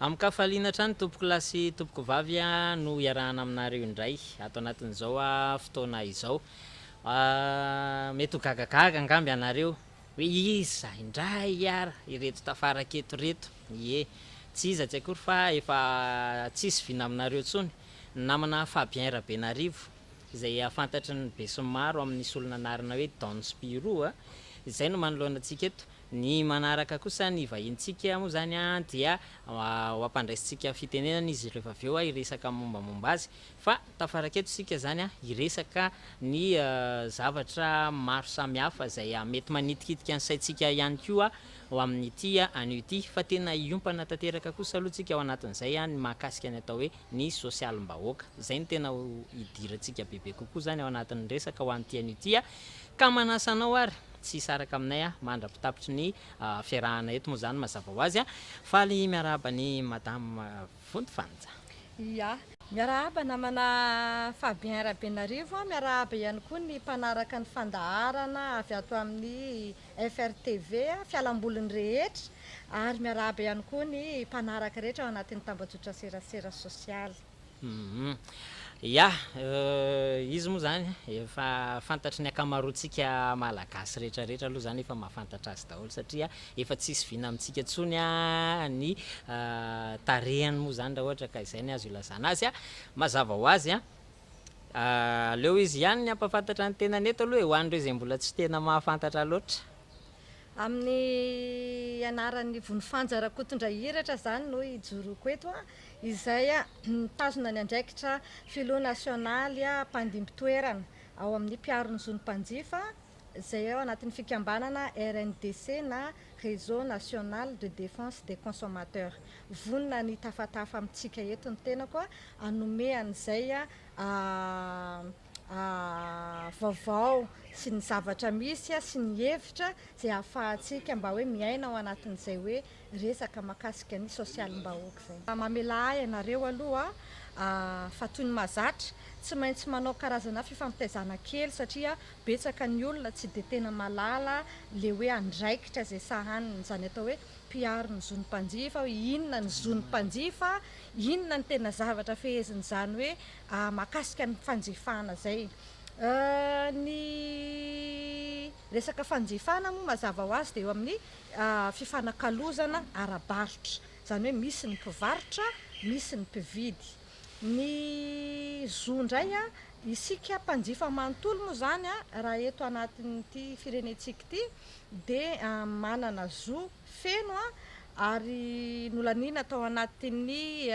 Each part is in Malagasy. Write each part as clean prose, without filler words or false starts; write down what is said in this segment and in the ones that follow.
Am'kafaliana trany tompoko lasy tompoko vavy no iarahana aminareo indray ato anatin'izao fotoana izao mety ho gagagaga angamby anareo hoe iza indray ara ireto tafaraketo reto ie tsy iza tsy akory fa efa tsisy vina aminareo tsony namana Fabien Rabenarivo izay afantatry ny be sy maro amin'ny solona anarana hoe Don Spiro izay no manoloana antsika eto ny manaraka kosa ny vahintsika moa zany dia ho ampandraisitsika fitenenana izy rehefa aveo iresaka mombamomba azy fa tafaraketo sika zany iresaka ny zavatra maro samihafa zay mety manitikitika ny saitsika ihany koa ho amin'ity an'ity fa tena iompana tanteraka kosa aloha tsika ao anatin'izay ny mahakasika ny atao hoe ny sosialim-bahoaka zay ny tena idirantsika bebe kokoa zany ao anatin'ny resaka ho an'ity an'ity ka manasanao ary tsy saraka aminay mandrapitapitry ny fiarahana eto moa zany mazava ho azy faly miarahaba ny madame Vontovanja. Ya, miarahaba namana Fabien Rabenarivo, miarahaba ihany koa ny mpanaraka ny fandaharana avy ato amin'ny FRTV fialamboliny rehetra ary miarahaba ihany koa ny mpanaraka rehetra ao anatin'ny tambazotra serasera sosialy. Ya, izy moa zany efa fantatry ny akamaroantsika malagasy rehetrarehetra aloha zany efa mahafantatra azy daholo satria efa tsisy vina amintsika tsony ny tarehany moa zany raha ohatra ka izay ny azo ilazana azy mazava ho azy leo izy ihany ny ampafantatra ny tena neto aloha ho an'ireo izay mbola tsy tena mahafantatra loatra. Amin'ny anaran'ny Vonofanja Rakotondra-Hiratra zany no ijoroko eto izay mitazona ny andraikitra filo nasionaly mpandimby-toerana ao amin'ny mpiaron'ny zonim-panjifa izay ao anatin'ny fikambanana RNDC na Réseau National de Défense des Consommateurs. Vonona ny tafatafa amintsika eto ny tena koa anome an'izay vaovao sy ny zavatra misy sy ny hevitra zay ahafahantsika mba hoe miaina ao anatin'izay hoe resaka mahakasika ny sosialim-bahoaka zay. Mamela ahy ianareo aloha fa toy ny mahazatra tsy maintsy manao karazana fifampitaizana kely satria betsaka ny olona tsy dia tena malala le hoe andraikitra zay sahaniny zany atao hoe mpiaro ny zonim-panjifa inona ny zonim-panjifa inona ny tena zavatra fehezin'izany hoe mahakasika ny fanjifana zay. Ny resaka fanjifana moa mazava ho azy dia eo amin'ny fifanakalozana ara-barotra zany hoe misy ny mpivarotra misy ny mpividy. Ny zo indray isika mpanjifa manontolo moa zany raha eto anatin'ity firenentsika ity dia manana zo feno ary nolanina tao anatin'ny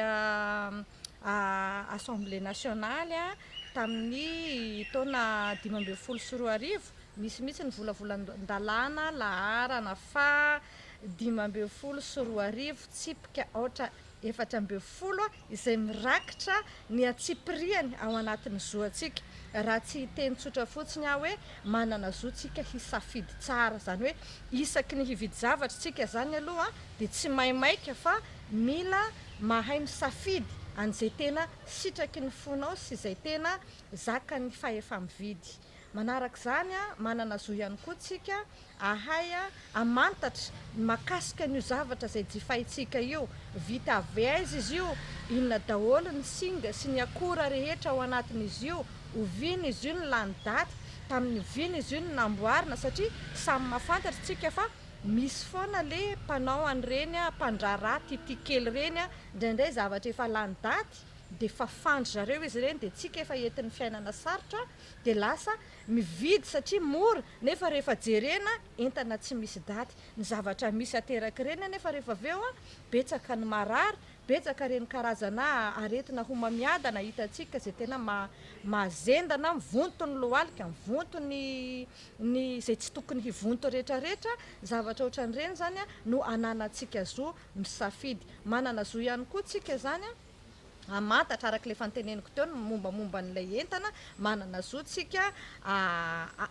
Assemblée nationale tamin'ny taona 2014 misy ny volavolan-dalàna laharana fa 2014 tsipika ohatra 4 izay mirakitra ny atsipiriany ao anatin'ny zo atsika raha tsy teny tsotra fotsiny hoe manana zo tsika hisafidy tsara zany hoe isaky ny hividy zavatra tsika zany aloha dia tsy maimaika fa mila mahay misafidy an'izay tena sitraky ny fonao sy izay tena zaka ny fahefa-mividy. Manaraka zany manana zo ihany koa tsika ahay amantatra mahakasika ny zavatra zay jifaintsika io vita avy aiza izy io inona daholo ny singa sy ny akora rehetra ao anatin'izy io oviana izy io ny lany daty tamin'ny oviana izy io ny namboarina satria samy mahafantatra tsika fa misy foana le mpanao an'ireny mpandraraha titikely reny indraindray zavatra efa lany daty dia fafandry zareo izy ireny dia tsika efa entin'ny fiainana sarotra dia lasa mividy satria mora nefa rehefa jerena entana tsy misy daty ny zavatra misy ateraka ireny nefa rehefa aveo betsaka ny marary betsaka reny karazana aretina ho mamiadana hitantsika zay tena mahazendana mivonto ny lohalika mivonto ny zay tsy tokony hivonto rehetrarehetra zavatra ohatran'ireny zany no ananantsika zo misafidy. Manana zo ihany koa tsika zany amantatra araka ilay fanteneniko teo ny mombamomba n'ilay entana manana zo tsika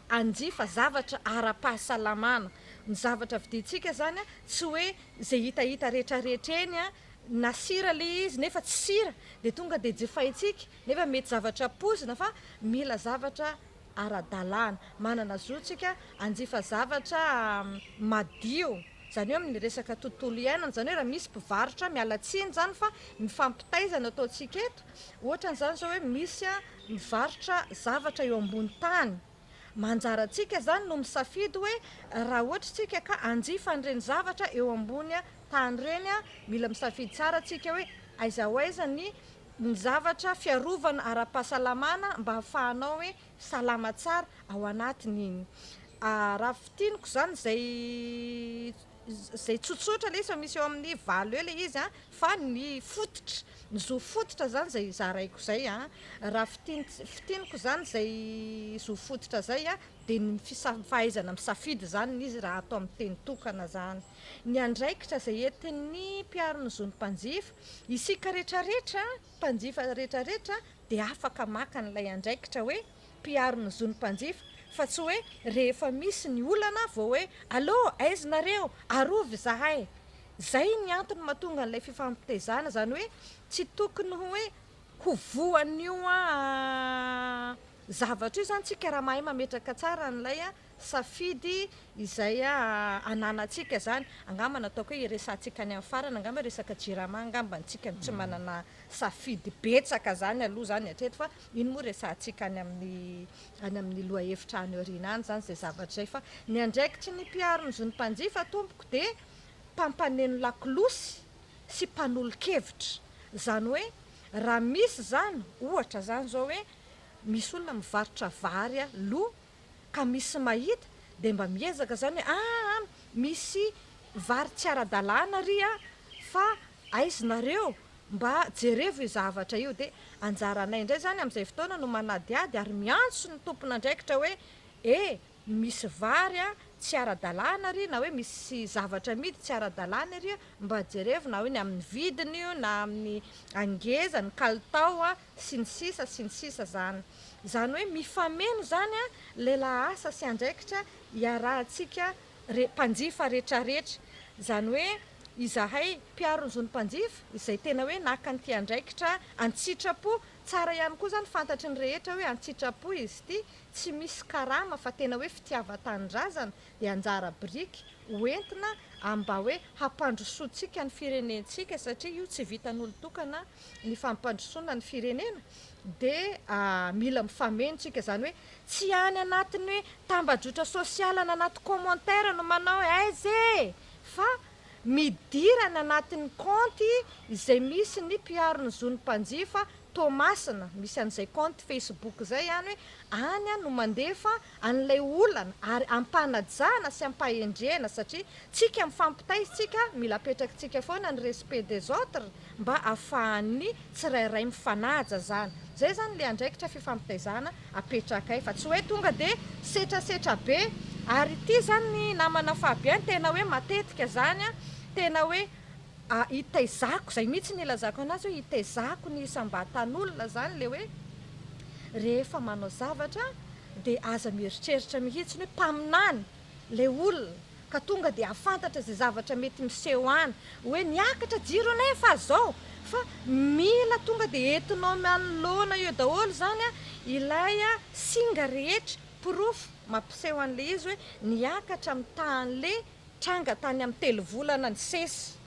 anjifa zavatra ara-pahasalamana ny zavatra vidintsika zany tsy hoe zay hitahita rehetrarehetra eny na sira le izy nefa tsy sira de tonga de jefaitsika nefa mety zavatra pozina fa mila zavatra ara-dalàna manana zotsika anjifa zavatra madio zany hoe amin'ny resaka tontolo iainana zany hoe raha misy mpivarotra mialatsiny zany fa mifampitaizana ataotsika eto ohatran'izany zao hoe misy a mivarotra zavatra eo ambony tany manjaratsika zany no misafidy hoe raha ohatra tsika ka anjifa an'ireny zavatra eo ambony a tany reny a mila misafidy tsara tsika hoe aiza ho aiza ny zavatra fiarovana ara-pahasalamana mba hahafahanao hoe salama tsara ao anatiny iny raha fitiniko zany zay tsotsotra le izy fa misy eo amin'ny valo eo le izy a fa ny fototra ny zo fototra zany zay zaraiko zay a raha fitiniko zany zay zo fototra zay a de ny fahaizana misafidy zany izy raha atao amin'ny teny tokana zany ny andraikitra zay entin'ny mpiaro ny zon'ny mpanjifa isika rehetrarehetra mpanjifa rehetrarehetra de afaka maka n'ilay andraikitra hoe mpiaro ny zon'ny mpanjifa fa tsy hoe rehefa misy ny olana vao hoe allo aizinareo arovy zahay zay ny antony mahatonga n'ilay fifampitaizana zany hoe tsy tokony hoe ho voan'io a zavatra io zany tsika raha mahay mametraka tsara n'ilay a safidy izay a ananatsika zany angamba nataoko hoe iresantsika any amin'ny farana angamba resaka jirama angamba ntsika tsy manana safidy betsaka zany aloha zany hatreto fa iny moa resantsika any amin'ny loha hevitra any aoriana any zany zay zavatra zay fa ny andraikitry ny mpiaro ny zon'ny mpanjifa tompoko de mpampaneno lakolosy sy mpanolo-kevitra zany hoe raha misy zany ohatra zany zao hoe misy olona mivarotra vary a lo ka misy mahita de mba miezaka zany hoe misy vary tsy ara-dalàna ry a fa aizinareo mba jerevo io zavatra io de anjaranay indray zany amin'izay fotoana no manadiady ary miantso ny tompona andraikitra hoe misy vary a tsy ara-dalàna ry na hoe misy zavatra midy tsy ara-dalàna ry a mba jerevo na hoe ny amin'ny vidiny io na amin'ny angeza ny kalitao a sy ny sisa zany hoe mifameno zany a lehilahy asa sy andraikitra iarahantsika mpanjifa rehetrarehetra zany hoe izahay mpiaro ny zon'ny mpanjifa izay tena hoe naka nyity andraikitra antsitrapo tsara ihany koa zany fantatry ny rehetra hoe antsitrapo izy ity tsy misy karama fa tena hoe fitiava-tanindrazana de anjara biriky hoentina amba hoe hampandrosoantsika ny firenentsika satria io tsy vitan'olo tokana ny fampandrosoana ny firenena de mila mifamenontsika zany hoe tsy any anatiny hoe tambadrotra sosiala na anaty commentaire no manao aize fa midirana anatin'ny compte izay misy ny mpiaro ny zon'ny mpanjifa tomasina misy an'izay compte Facebook zay ihany hoe any a no mandefa an'ilay olana ary ampanajana sy ampahendrena satria tsika mifampitaizitsika mila apetrakintsika foana ny respect des autres mba ahafahan'ny tsirairay mifanaja zany zay zany le andraikitra fifampitaizana apetrakay fa tsy hoe tonga de setrasetra be ary ity zany ny namana fabiany tena hoe matetika zany a tena hoe hitaizako zay mihitsy ny ilazako anazy hoe hitaizako ny isam-batan'olona zany le hoe rehefa manao zavatra de aza mieritreritra mihitsy ny hoe mpaminany le olona ka tonga de afantatra zay zavatra mety miseho any hoe niakatra jironay fa zao fa mila tonga de entinao manoloana eo daholo zany a ilay a singa rehetra pirofo mampiseho an'le izy hoe niakatra amin'ny tahan'le tranga tany amin'ny telo volana ny sesy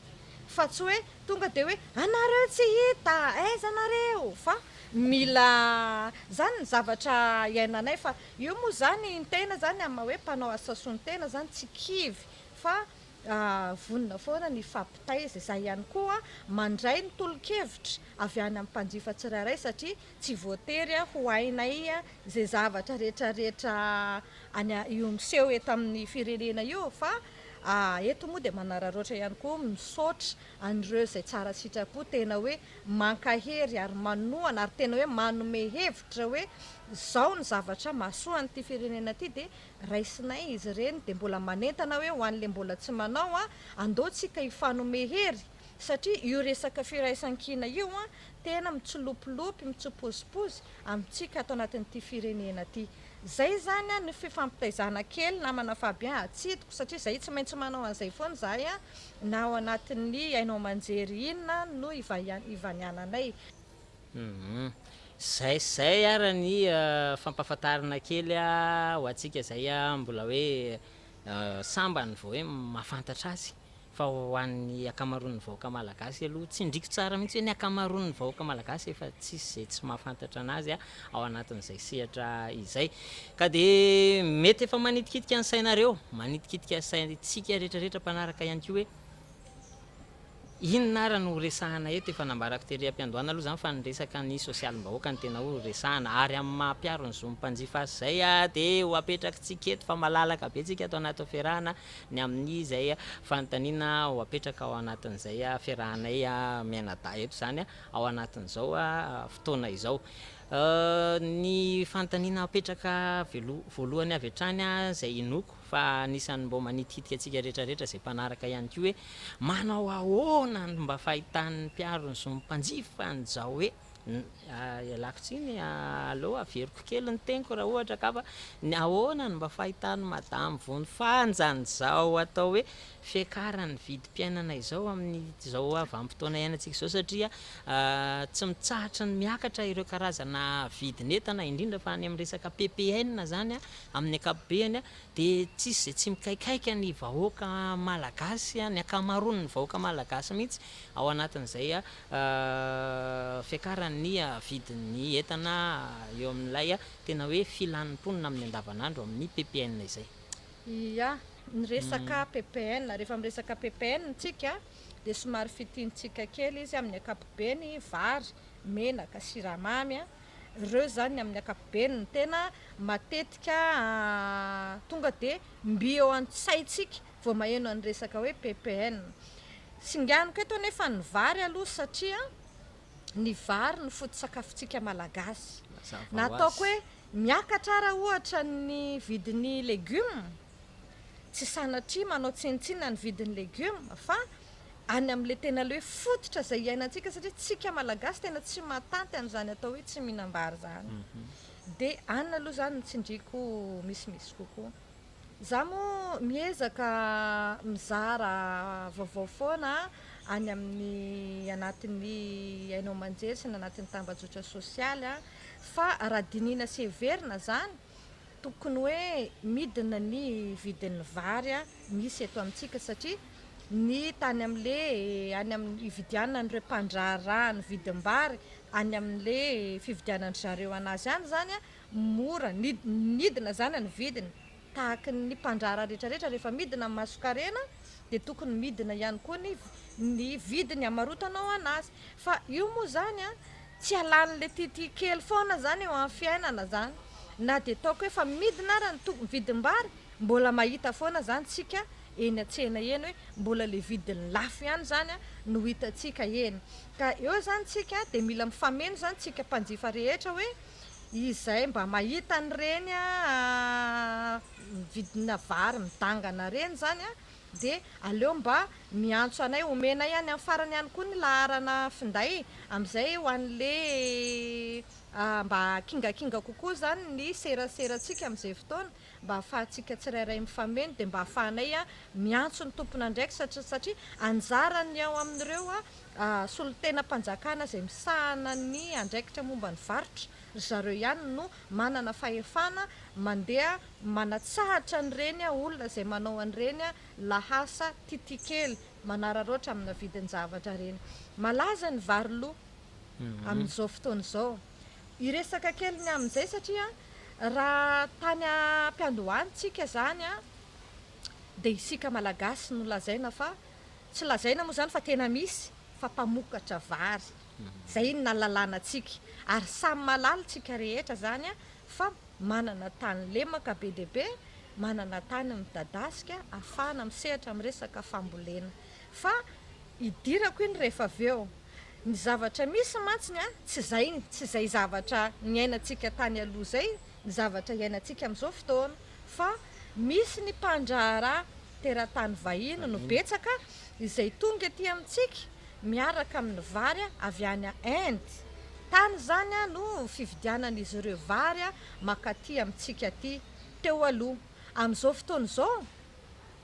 fa tsy hoe tonga de hoe anareo tsy hita aiza anareo fa mila zany ny zavatra iainanay fa io moa zany ny tena zany ama hoe mpanao asasony tena zany tsy kivy fa vonina foana ny fampitaiza izay ihany koa mandray ny tolo-kevitra avy any amin'ny mpanjifa tsirairay satria tsy voatery a ho ainay a zay zavatra rehetrarehetra io miseho eto amin'ny firenena io fa eto moa de manararoatra ihany koa misaotra an'ireo zay tsara sitrapo tena hoe mankahery ary manoana ary tena hoe manome hevitra hoe zao ny zavatra mahasoa n'ity firenena ty de raisinay izy ireny de mbola manentana hoe ho an'le mbola tsy manao a andeotsika hifanome hery satria io resaka firaisan-kina io a tena mitsolopolopy mitsopozipozy amintsika ato anatin'ity firenena ty zay zany a ny fifampitaizana kely namana fabian atsidiko satria zay tsy maintsy manao an'izay foana zahay a na ao anatin'ny ainao manjery inona no ivaniananay. Zay ara ny fampahafantarana kely a ho antsika zay a mbola hoe sambany vao hoe mahafantatra azy fa ho an'ny akamaroan'ny vahoaka malagasy aloha tsy indriko tsara mihitsy hoe ny akamaroan'ny vahoaka malagasy efa tsisy zay tsy mahafantatra anazy a ao anatin'izay sehatra izay ka de mety efa manitikitika ny sainareo manitikitika saintsika rehetrarehetra mpanaraka ihany koa hoe inona ara no resahana eto efa nambarako tery am-piandohana aloha zany fa nyresaka ny sosialim-bahoaka ny tena ho resahana ary amin'ny mampiaro ny zomim-panjifa azy zay a de ho apetrakytsika eto fa malalaka be tsika atao anaty fiarahana ny amin'ny zay fanontaniana ho apetraka ao anatin'izay a fiarahanay a mianada eto zany a ao anatin'izao a fotoana izao ny fanontaniana apetraka voalohany avy hatrany a zay inoko fa anisan'ny mbo manitikitika atsika rehetrarehetra zay mpanaraka ihany koa hoe manao ahoana ny mba fahitan'ny mpiaro ny zomim-panjifa nyzao hoe ialako tsiny aloha averiko kely ny teniko raha ohatra ka fa ny ahoana ny mba fahitany madamy vony fanjany zao atao hoe fiakarany vidim-piainana izao amin'izao avanim-potoana iainantsika izao satria tsy mitsahatra ny miakatra ireo karazana vidin'entana indrindra fa any amin'ny resaka PPN zany a amin'ny ankapobeny a de tsisy zay tsy mikaikaika ny vahoaka malagasy a ny akamaroan'ny vahoaka malagasy mihitsy ao anatin'izay a fiakaran'ny vidin'ny entana eo amin'ilay a tena hoe filanimponina amin'ny andavanandro amin'ny PPN izay. Ya ny resaka PPN rehefa miresaka PPN tsika de somary fitiantsika kely izy amin'ny ankapobeny vary menaka siramamy a ireo zany amin'ny ankapobeny ny tena matetika tonga de mbi eo an-tsaitsika vao maheno any resaka hoe PPN singaniko eto nefa ny vary aloha satria ny vary ny foto-tsakafontsika malagasy na ataoko hoe miakatra raha ohatra ny vidin'ny legioma tsy sanatria manao tsinitsina ny vidin'ny legioma fa any amin'le tena le hoe fototra zay iainantsika satria tsika malagasy tena tsy matanty an'izany atao hoe tsy mihinam-bary zany de any aloha zany ny tsindriko misimisy kokoa za moa miezaka mizara vaovao foana any amin'ny anatin'ny ainao manjery sy ny anatin'ny tambajotra sosialy a fa raha dinina severina zany tokony hoe midina ny vidin'ny vary a misy eto amintsika satria ny tany amin'le any amin'ny ividianana n'ireo mpandraharaha ny vidim-bary any amin'le fividianany zareo anazy any zany a mora nidina zany ny vidiny tahaka ny mpandraharaha rehetrarehetra rehefa midina amin'ny masokarena de tokony midina ihany koa ny vidiny amarotanao anazy fa io moa zany a tsy alan'le tity kely foana zany eo amin'ny fiainana zany na de taoko hoe fa midina ara ny vidim-bary mbola mahita foana zany tsika eny an-tsena eny hoe mbola le vidiny lafo ihany zany a no hitatsika eny ka eo zany tsika de mila mifameno zany tsika mpanjifa rehetra hoe izay mba mahita an'ireny a vidina vary midangana reny zany a de aleo mba miantso anay omena ihany amin'ny farany ihany koa ny laharana finday amin'izay ho an'le mba kingakinga kokoa zany ny seraseratsika amin'izay fotoana mba ahafahantsika tsirairay mifameno de mba ahafahanay a miantso ny tompona ndraiky satria anjarany ao amin'ireo a solotena mpanjakana zay misahana ny andraikitra momba ny varotra zareo ihany no manana fahefana mandeha manatsahatra an'ireny a olona zay manao an'ireny a lahasa titikely manararoatra amina vidiny zavatra reny malaza ny vary loha amin'izao fotoana izao iresaka kely ny amin'izay satria raha tany am-piandohanitsika zany a de isika malagasy no lazaina fa tsy lazaina moa zany fa tena misy fa mpamokatra vary zay ny nalalana atsika ary samy malala tsika rehetra zany a fa manana tany lemaka be deaibe manana tany midadasika ahafahana misehatra amin'ny resaka fambolena fa idirako iny rehefa aveo ny zavatra misy mantsiny a tsy zay zavatra ny ainatsika tany aloha zay ny zavatra iainantsika amin'izao fotoana fa misy ny mpandraharaha teratany vahiny no betsaka izay tonga ety amintsika miaraka amin'ny vary avy any Inde. Tany zany no fividianan'izy ireo vary makaty amintsika aty teo aloha. Amin'izao fotoana izao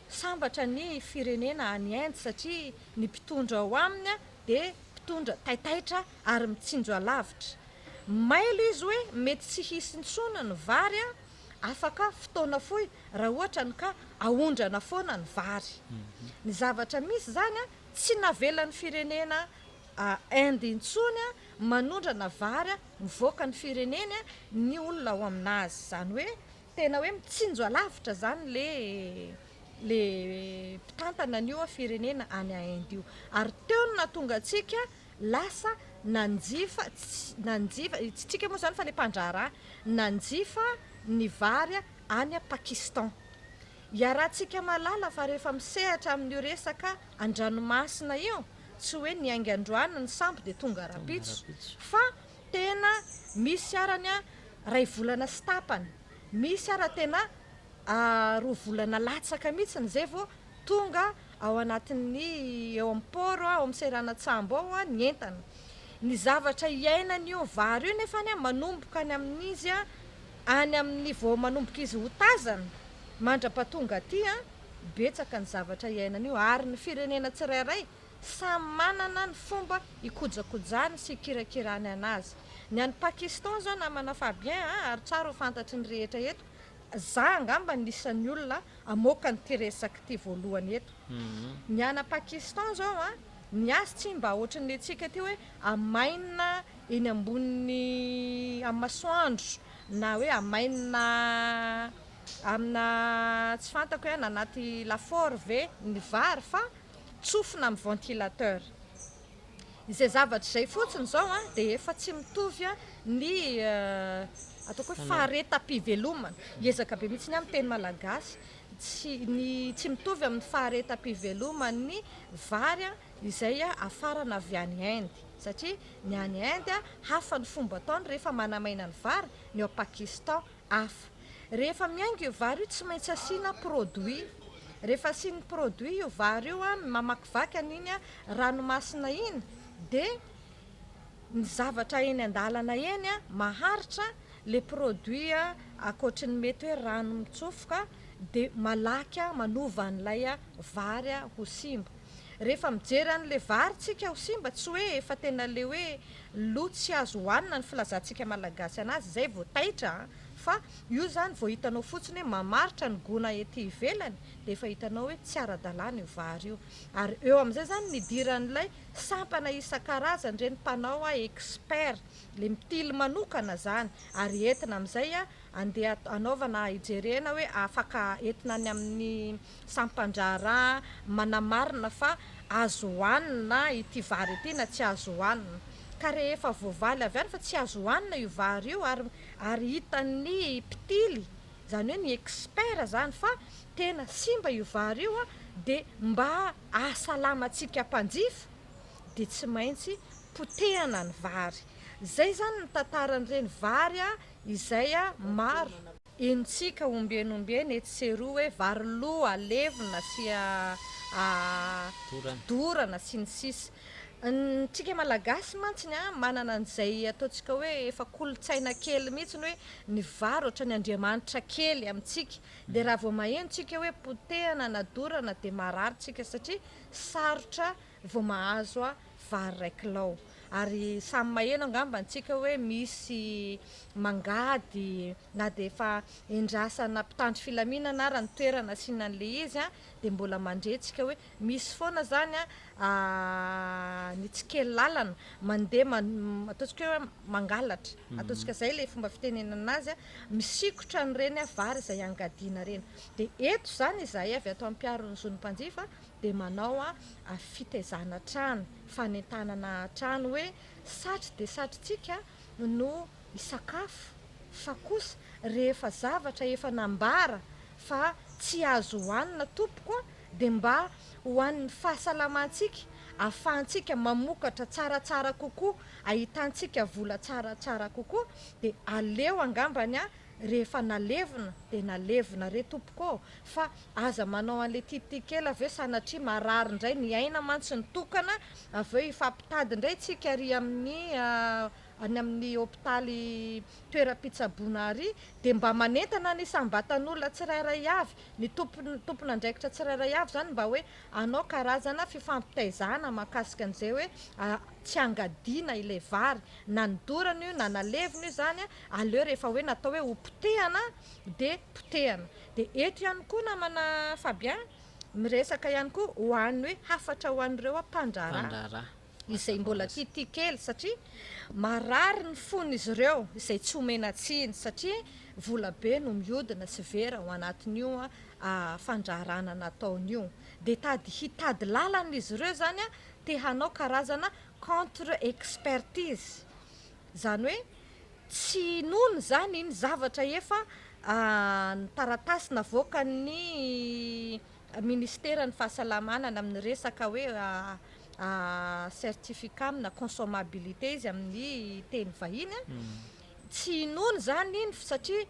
sambatra ny firenena any Inde satria ny mpitondra ao aminy dia mpitondra taitaitra ary mitsinjo alavitra. Mailo izy hoe mety tsy hisy intsony ny vary afaka fotoana fohy raha ohatra ny ka aondrana foana ny vary. Ny zavatra misy zany tsy navelan'ny firenena Inde intsony manondrana vary mivoaka ny fireneny ny olona ao aminazy. Zany hoe tena hoe mitsinjo alavitra zany le mpitantana an'io firenena any Inde io. Ary teo no nahatonga antsika lasa nanjifa tsika moa zany fa le mpandraharaha nanjifa ny vary any Pakistan. Iarahantsika malala fa rehefa misehatra amin'io resaka an-dranomasina io tsy hoe ny aingan-droana ny sambo dia tonga rapitso fa tena misy arany ray volana sy tapany, misy ara tena 2 volana latsaka mihitsy zay vao tonga ao anatin'ny eo amin'ny port ao amin'ny seranatsambo ao ny entana. Ny zavatra iainan'io vary io nefa manomboka any amin'izy any amin'ny vao manomboka izy ho tazana mandra-pahatonga aty betsaka ny zavatra iainan'io ary ny firenena tsirairay samy manana ny fomba ikojakojany sy ikirakirany anazy. Ny any Pakistan zao namana fa bien ary tsara ho fantatry ny rehetra eto, za angamba nisan'ny olona amoaka nyty resaka ty voalohany eto. Ny any Pakistan zao ny azy tsy mba ohatran'ny antsika ty hoe amainina eny ambony amin'ny masoandro na hoe amainina amina tsy fantako hoe anaty lafaoro ve ny vary fa tsofina amin'ny ventilateur. Izay zavatra izay fotsiny zao dia efa tsy mitovy ny ataoko hoe faharetam-pivelomana. Ezaka be mihitsy amin'ny teny malagasy tsy mitovy amin'ny faharetam-piveloman'ny vary izay afarana avy any Inde satria ny any Inde hafa ny fomba ataony rehefa manamaina ny vary, ny ao Pakistan hafa. Rehefa miainga io vary io tsy maintsy asiana produit. Rehefa asiany produit io vary io mamakivaky an'iny ranomasina iny dia ny zavatra eny an-dalana eny maharitra le produit akoatry ny mety hoe rano mitsofoka dia malaky manova an'ilay vary ho simba. Rehefa mijery an'le vary tsika ho simba tsy hoe efa tena le hoe lo tsy azo hohanina ny filazantsika malagasy anazy zay vao taitra fa io zany vao hitanao fotsiny hoe mamaritra ny gona ety ivelany dia efa hitanao hoe tsy ara-dalàna io vary io. Ary eo amin'izay zany nidiran'ilay sampana isan-karazany ireny mpanao expert le mitily manokana zany ary entina amin'izay andeha anaovana hijerena hoe afaka entina any amin'ny sampan-draharaha manamarina fa azo hohanina ity vary ity na tsy azo hohanina. Ka rehefa voavaly avy any fa tsy azo hohanina io vary io ary hitan'ny mpitily zany hoe ny expert zany fa tena simba io vary io dia mba ahasalamantsika mpanjifa dia tsy maintsy potehana ny vary. Zay zany ny tantaran'ireny vary izay maro enitsika ombenombeny etsy seroa hoe vary loa, alevina sy dorana sy ny sisa. Tsika malagasy mantsy manana an'izay ataontsika hoe efa kolotsaina kely mihitsy hoe ny vary ohatra ny Andriamanitra kely amintsika. Dia raha vao maheno tsika hoe potehana na dorana dia marary tsika satria sarotra vao mahazo vary ray kilao. Ary samy maheno angamba antsika hoe misy mangady na dia efa endrasana mpitandro filaminana ary ny toerana asiana an'le izy dia mbola mandretsika hoe misy foana zany ny tsikely lalana mandeha ataontsika hoe mangalatra, ataontsika zay le fomba fitenenana azy misikotra n'ireny vary izay angadiana reny. Dia eto zany izahay avy ato am-piaron'ny zonimpanjifa dia manao fitaizana trano, fanentanana trano hoe satry dia satrytsika no hisakafo fa kosa rehefa zavatra efa nambara fa tsy azo hohanina tompoko dia mba ho an'ny fahasalamantsika ahafahantsika mamokatra tsaratsara kokoa, ahitantsika vola tsaratsara kokoa, de aleo angambany a rehefa nalevina de nalevina re tompoko, fa aza manao an'le titikely aveo sanatria marary indray ny aina mantsy ny tokana, aveo ifampitady indray tsika ary amin'ny any amin'ny hôpitaly toeram-pitsaboana ary, de mba manentana ny sambatan'olona tsirairay avy, ny tompon'andraikitra tsirairay avy zany mba hoe anao karazana fifampitaizana mahakasika an'izay hoe tsy angadiana ilay vary, na nidorana io na nalevina io zany a, aleo rehefa hoe natao hoe ho potehana de potehana. De eto ihany koa namana Fabien miresaka ihany koa ho an'ny hoe hafatra ho an'ireo mpandraharaha izay mbola titikely, satria marary ny fon'izy ireo izay tsy omena tsiny, satria vola be no mihodina sy vera ao anatin'io fandraharana nataon'io, de hitady lalana izy ireo zany a, te hanao karazana contre expertise, zany hoe tsy nono zany iny zavatra efa ny taratasy navoaka ny ministera ny fahasalamana amin'ny resaka hoe certificat amina consommabilité izy amin'ny teny vahiny a, tsy nono zany iny satria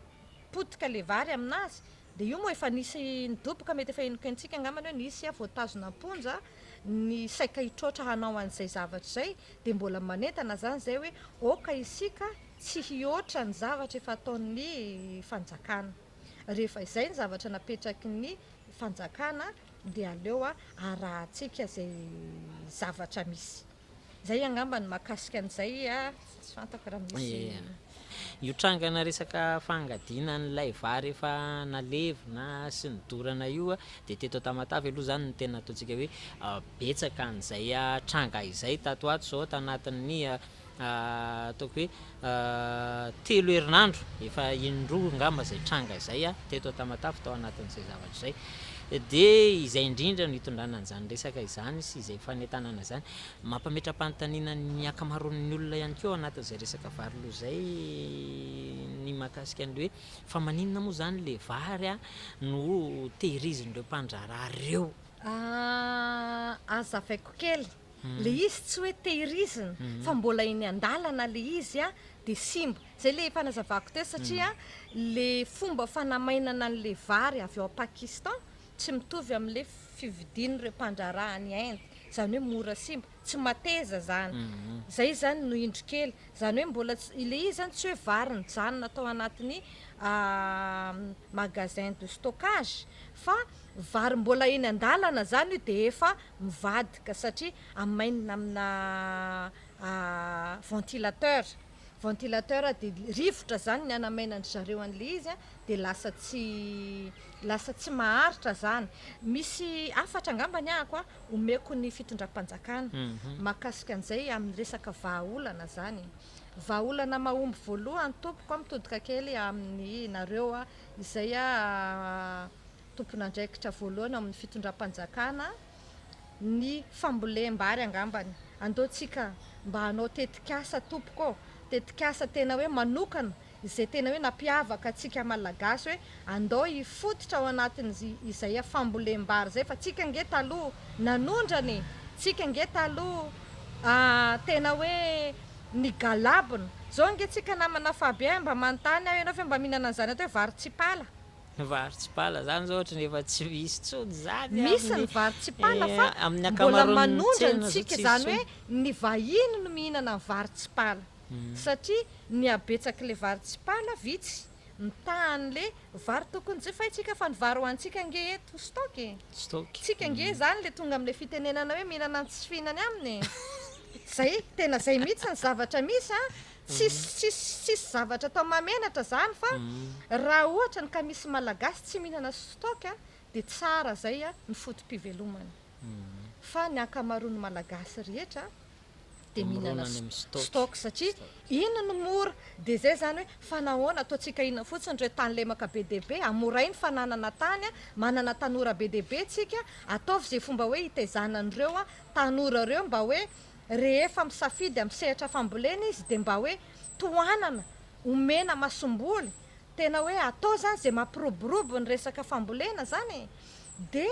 potika le vary aminazy, de io moa efa nisy nidoboka mety efa enokentsika angambany hoe nisy voatazona amponja ny saika hitroatra hanao an'izay zavatra zay, de mbola manentana zany zay hoe oka isika tsy hihoatra ny zavatra efa ataon'ny fanjakana, rehefa izay ny zavatra napetraky ny fanjakana de aleo arahantsika zay zavatra misy. Zay angamba ny mahakasika an'izay tsy fantako raha misy iotrangana resaka fangadiana n'ilay vary efa nalevina sy nidorana io de teto Tamatavy aloha zany ny tena ataontsika hoe betsaka an'izay tranga izay tato ato zao tanatin'ny ataoko hoe 3 herinandro efa indroa ngamba zay tranga izay teto Tamatavy tao anatin'izay zavatra zay, de izay indrindra no hitondrana an'izany resaka izany sy izay fanentanana zany mampametra-panontaniana ny akamaroan'ny olona ihany koa anatin'izay resaka vary loha zay, ny mahakasika an'le hoe fa maninona moa zany le vary no tehirizin'ireo mpandraharaha reo. Azavaiko kely, le izy tsy hoe tehirizina fa mbola eny andalana le izy de simba, zay le fanazavako teo, satria le fomba fanamainana an'le vary avy ao Pakistan tsy mitovy amin'le fividian'ireo mpandraharaha any Inde, zany hoe mora simba, tsy mateza zany, zay zany no indro-kely, zany hoe mbola le izy zany tsy hoe vary nijanona tao anatin'ny magasin de stockage, fa vary mbola eny andalana zany io de efa mivadika, satria amainina amina ventilateur de rivotra zany ny anamainany zareo an'le izy de lasa tsy maharitra zany. Misy afatra angambany ahako omeko ny fitondram-panjakana mahakasika an'izay amin'ny resaka vahaolana zany, vahaolana mahomby voalohany tompoko mitodika kely amin'ny nareo izay tompon'andraikitra voalohany amin'ny fitondram-panjakana, ny fambolem-bary angambany, andeontsika mba hanao tetikasa tompoko, tetikasa tena hoe manokana izay tena hoe nampiavaka antsika malagasy hoe andao hifototra ao anatin'izay fambolem-bary zay, fa tsika nge taloha nanondrany, tsika nge taloha tena hoe ny galabona, zao nge tsika namana Fabien mba manontany ianao fa mba mihinana an'izany atao hoe vary tsipala. Vary tsipala zany zao ohatrany efa tsy misy tsony zany, misy ny vary tsipala fa mbola manondrany tsika zany hoe ny vahiny no mihinana ny vary tsipala, satria ny abetsaky le vary tsipala vitsy mitahan'le vary tokony jifaintsika fa ny vary hoantsika nge eto stock tsika nge zany le tonga amin'le fitenenana hoe mihinana ny tsy fihinany aminy zay tena zay mihitsy ny zavatra misy tsisy zavatra atao mamenatra zany, fa raha ohatra ny ka misy malagasy tsy mihinana stock de tsara zay ny fotom-pivelomany, fa ny ankamaroan'ny malagasy rehetra de mihinana stock, satria ino no mora, de zay zany hoe fa nahoana ataontsika inona fotsiny reo tany lemaka be de be, amorainy fa nanana tany manana tanora be de be tsika, ataovy zay fomba hoe hitaizanan'ireo tanora reo mba hoe rehefa misafidy amin'ny sehatra fambolena izy de mba hoe tohanana omena masomboly, tena hoe atao zany zay mampiroborobo ny resaka fambolena zany, de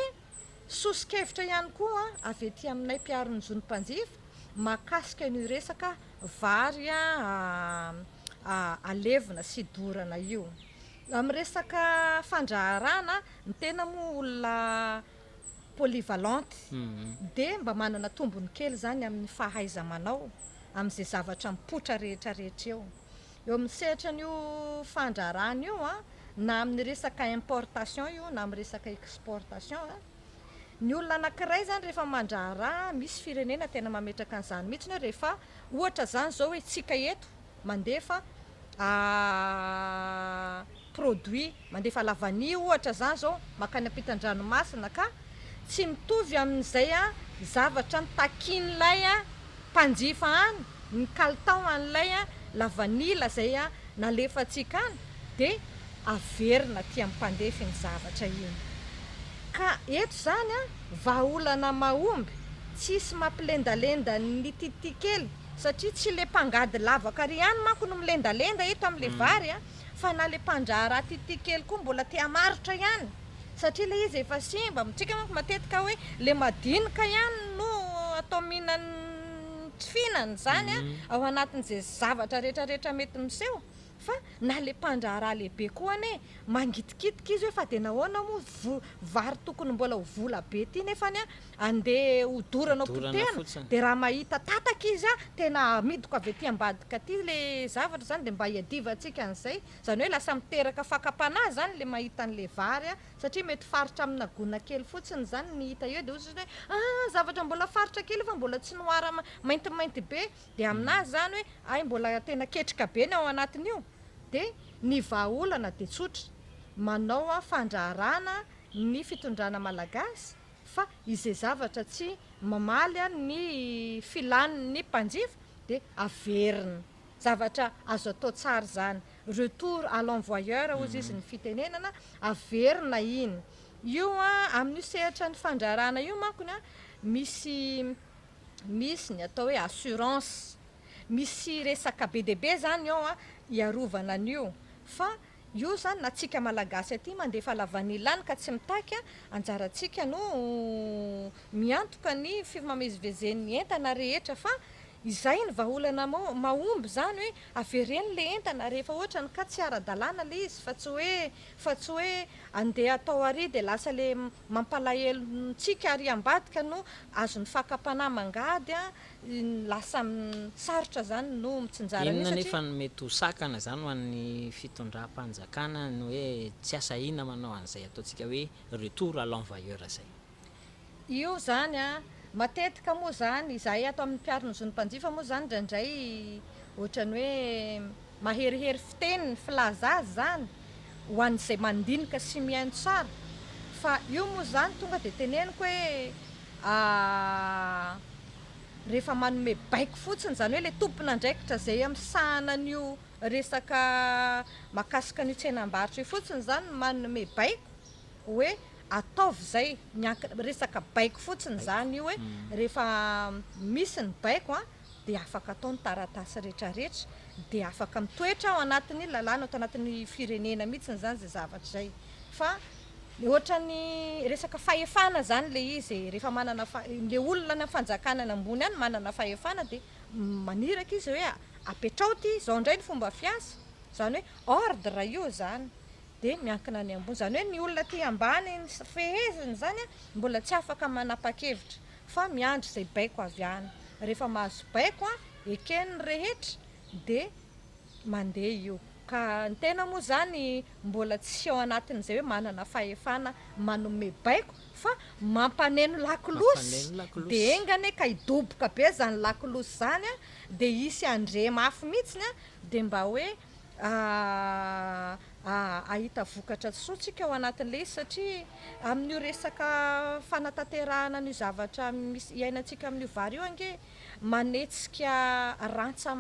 sosikevitra ihany koa avy ety aminay mpiarony zonympanjifa mahakasika ny resaka vary alevina sy dorana io amin'ny resaka fandraharana ny tena moa olona polyvalente de mba manana tombony kely zany amin'ny fahaiza manao amin'izay zavatra mipotra rehetrarehetra eo amin'ny sehatra an'io fandrarana io na amin'ny resaka importation io na amin'ny resaka exportation ny olona anankiray zany rehefa mandrara misy firenena tena mametraka an'izany mihitsy hoe rehefa ohatra zany zao hoe tsika eto mandefa produit mandefa lavany ohatra zany zao makany ampitan-dranomasina ka tsy mitovy amin'izay zavatra nitakian'ilay mpanjifa any ny kalitao an'ilay lavanila zay nalefatsika any de averina ty amin'ny mpandefa ny zavatra iny ka eto zany vahaolana mahomby tsisy mampilendalenda ny titikely satria tsy le mpangady lavaka ry ihany manko no milendalenda eto amin'le vary fa na le mpandrara titikely koa mbola te hamaritra ihany satria le izy efa simba tsika manko matetika hoe le madinika ihany no atao mihinany tsy fihinany zany ao anatin'izay zavatra rehetrarehetra mety miseho fa na le mpandrara lehibe koa ane mangitikitika izy hoe fa de nahoana moa vary tokony mbola ho vola be ty nefany andeha hodorana potehana de raha mahita tataka izy tena midiko avy ety ambadika ty le zavatra zany de mba hiadivatsika an'izay zany hoe lasa miteraka fakapanahy zany le mahita an'le vary satria mety faritra amina gona kely fotsiny zany ny hita eo de ozy hoe zavatra mbola faritra kely fa mbola tsy noara maintimainty be de aminazy zany hoe ay mbola tena ketrika be ny ao anatin'io de ny vahaolana de tsotra manao fandraharana ny fitondrana malagasy fa izay zavatra tsy mamaly ny filan'ny mpanjifa de averina zavatra azo atao tsara zany retour à l'envoyeur ozy izy ny fitenenana averina iny io amin'ny sehatra ny fandraharana io mankony misy ny atao hoe assurance misy resaka be deaibe zany ao iarovana an'io fa io zany na tsika malagasy aty mandefa lavanila any ka tsy mitaky anjaratsika no miantoka ny fifamezivezen'ny entana rehetra fa izay ny vahaolana mahomby zany hoe avereny le entana rehefa ohatra ny ka tsy ara-dalàna le izy fa tsy hoe andeha atao ary de lasa le mampalahelo-tsika ary ambadika no azon'ny fakapanahy mangady lasa sarotra zany no mitsinjara inona nefa mety ho sakana zany ho an'ny fitondram-panjakana ny hoe tsy asa ina manao an'izay ataontsika hoe retour à l'envoyeur zay io zany matetika moa zany izahay ato amin'ny mpiarony zonympanjifa moa zany ndraindray ohatrany hoe maherihery fiteniny filaza zany ho an'izay mandinika sy mihaino tsara fa io moa zany tonga de teneniko hoe rehefa manome baiko fotsiny zany hoe le tompona ndraikitra zay am'sahanan'io resaka mahakasika ny tsenam-baritra io fotsiny zany manome baiko hoe ataovy zay resaka baiko fotsiny zany io hoe rehefa misy ny baiko de afaka atao ny taratasy rehetrarehetra de afaka mitoetra ao anatin'ny lalàna ato anatin'ny firenena mihitsiny zany zay zavatra zay fa ohatrany resaka fahefana zany le izy rehefa manana le olona na fanjakana ny ambony any manana fahefana de maniraka izy hoe apetrao ty zao indray ny fomba fiasa zany hoe ordre io zany de miankina ny ambony zany hoe ny olona ty ambany ny feheziny zany mbola tsy afaka manapa-kevitra fa miandry zay baiko avy any rehefa mahazo baiko ekeny rehetra de mandeha io ka ny tena moa zany mbola tsy ao anatin'izay hoe manana fahefana manome baiko fa mampaneno lakolosy de engany ka hidoboka be zany lakolosy zany de isy andre mafy mihitsiny de mba hoe ahita vokatra tsotsika ao anatin'le izy satria amin'io resaka fanatanterahana ny zavatra misy iainantsika amin'io vary io ange manetsika rantsa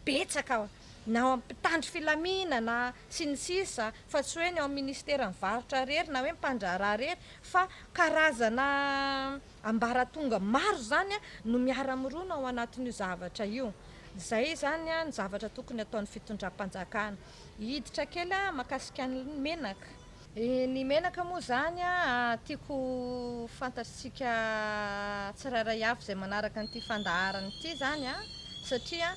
betsaka na mpitandry filaminana sy ny sisa fa tsy hoe ny ao ministera ny varotra rery na hoe mpandrara rery fa karazana ambaratonga maro zany no miara-mirona ao anatin'io zavatra io zay zany ny zavatra tokony ataon'ny fitondram-panjakana hiditra kely mahakasika ny menaka Ny menaka moa zany a tiako fantatsika tsirairay avy zay manaraka an'ity fandaharana ity zany a satria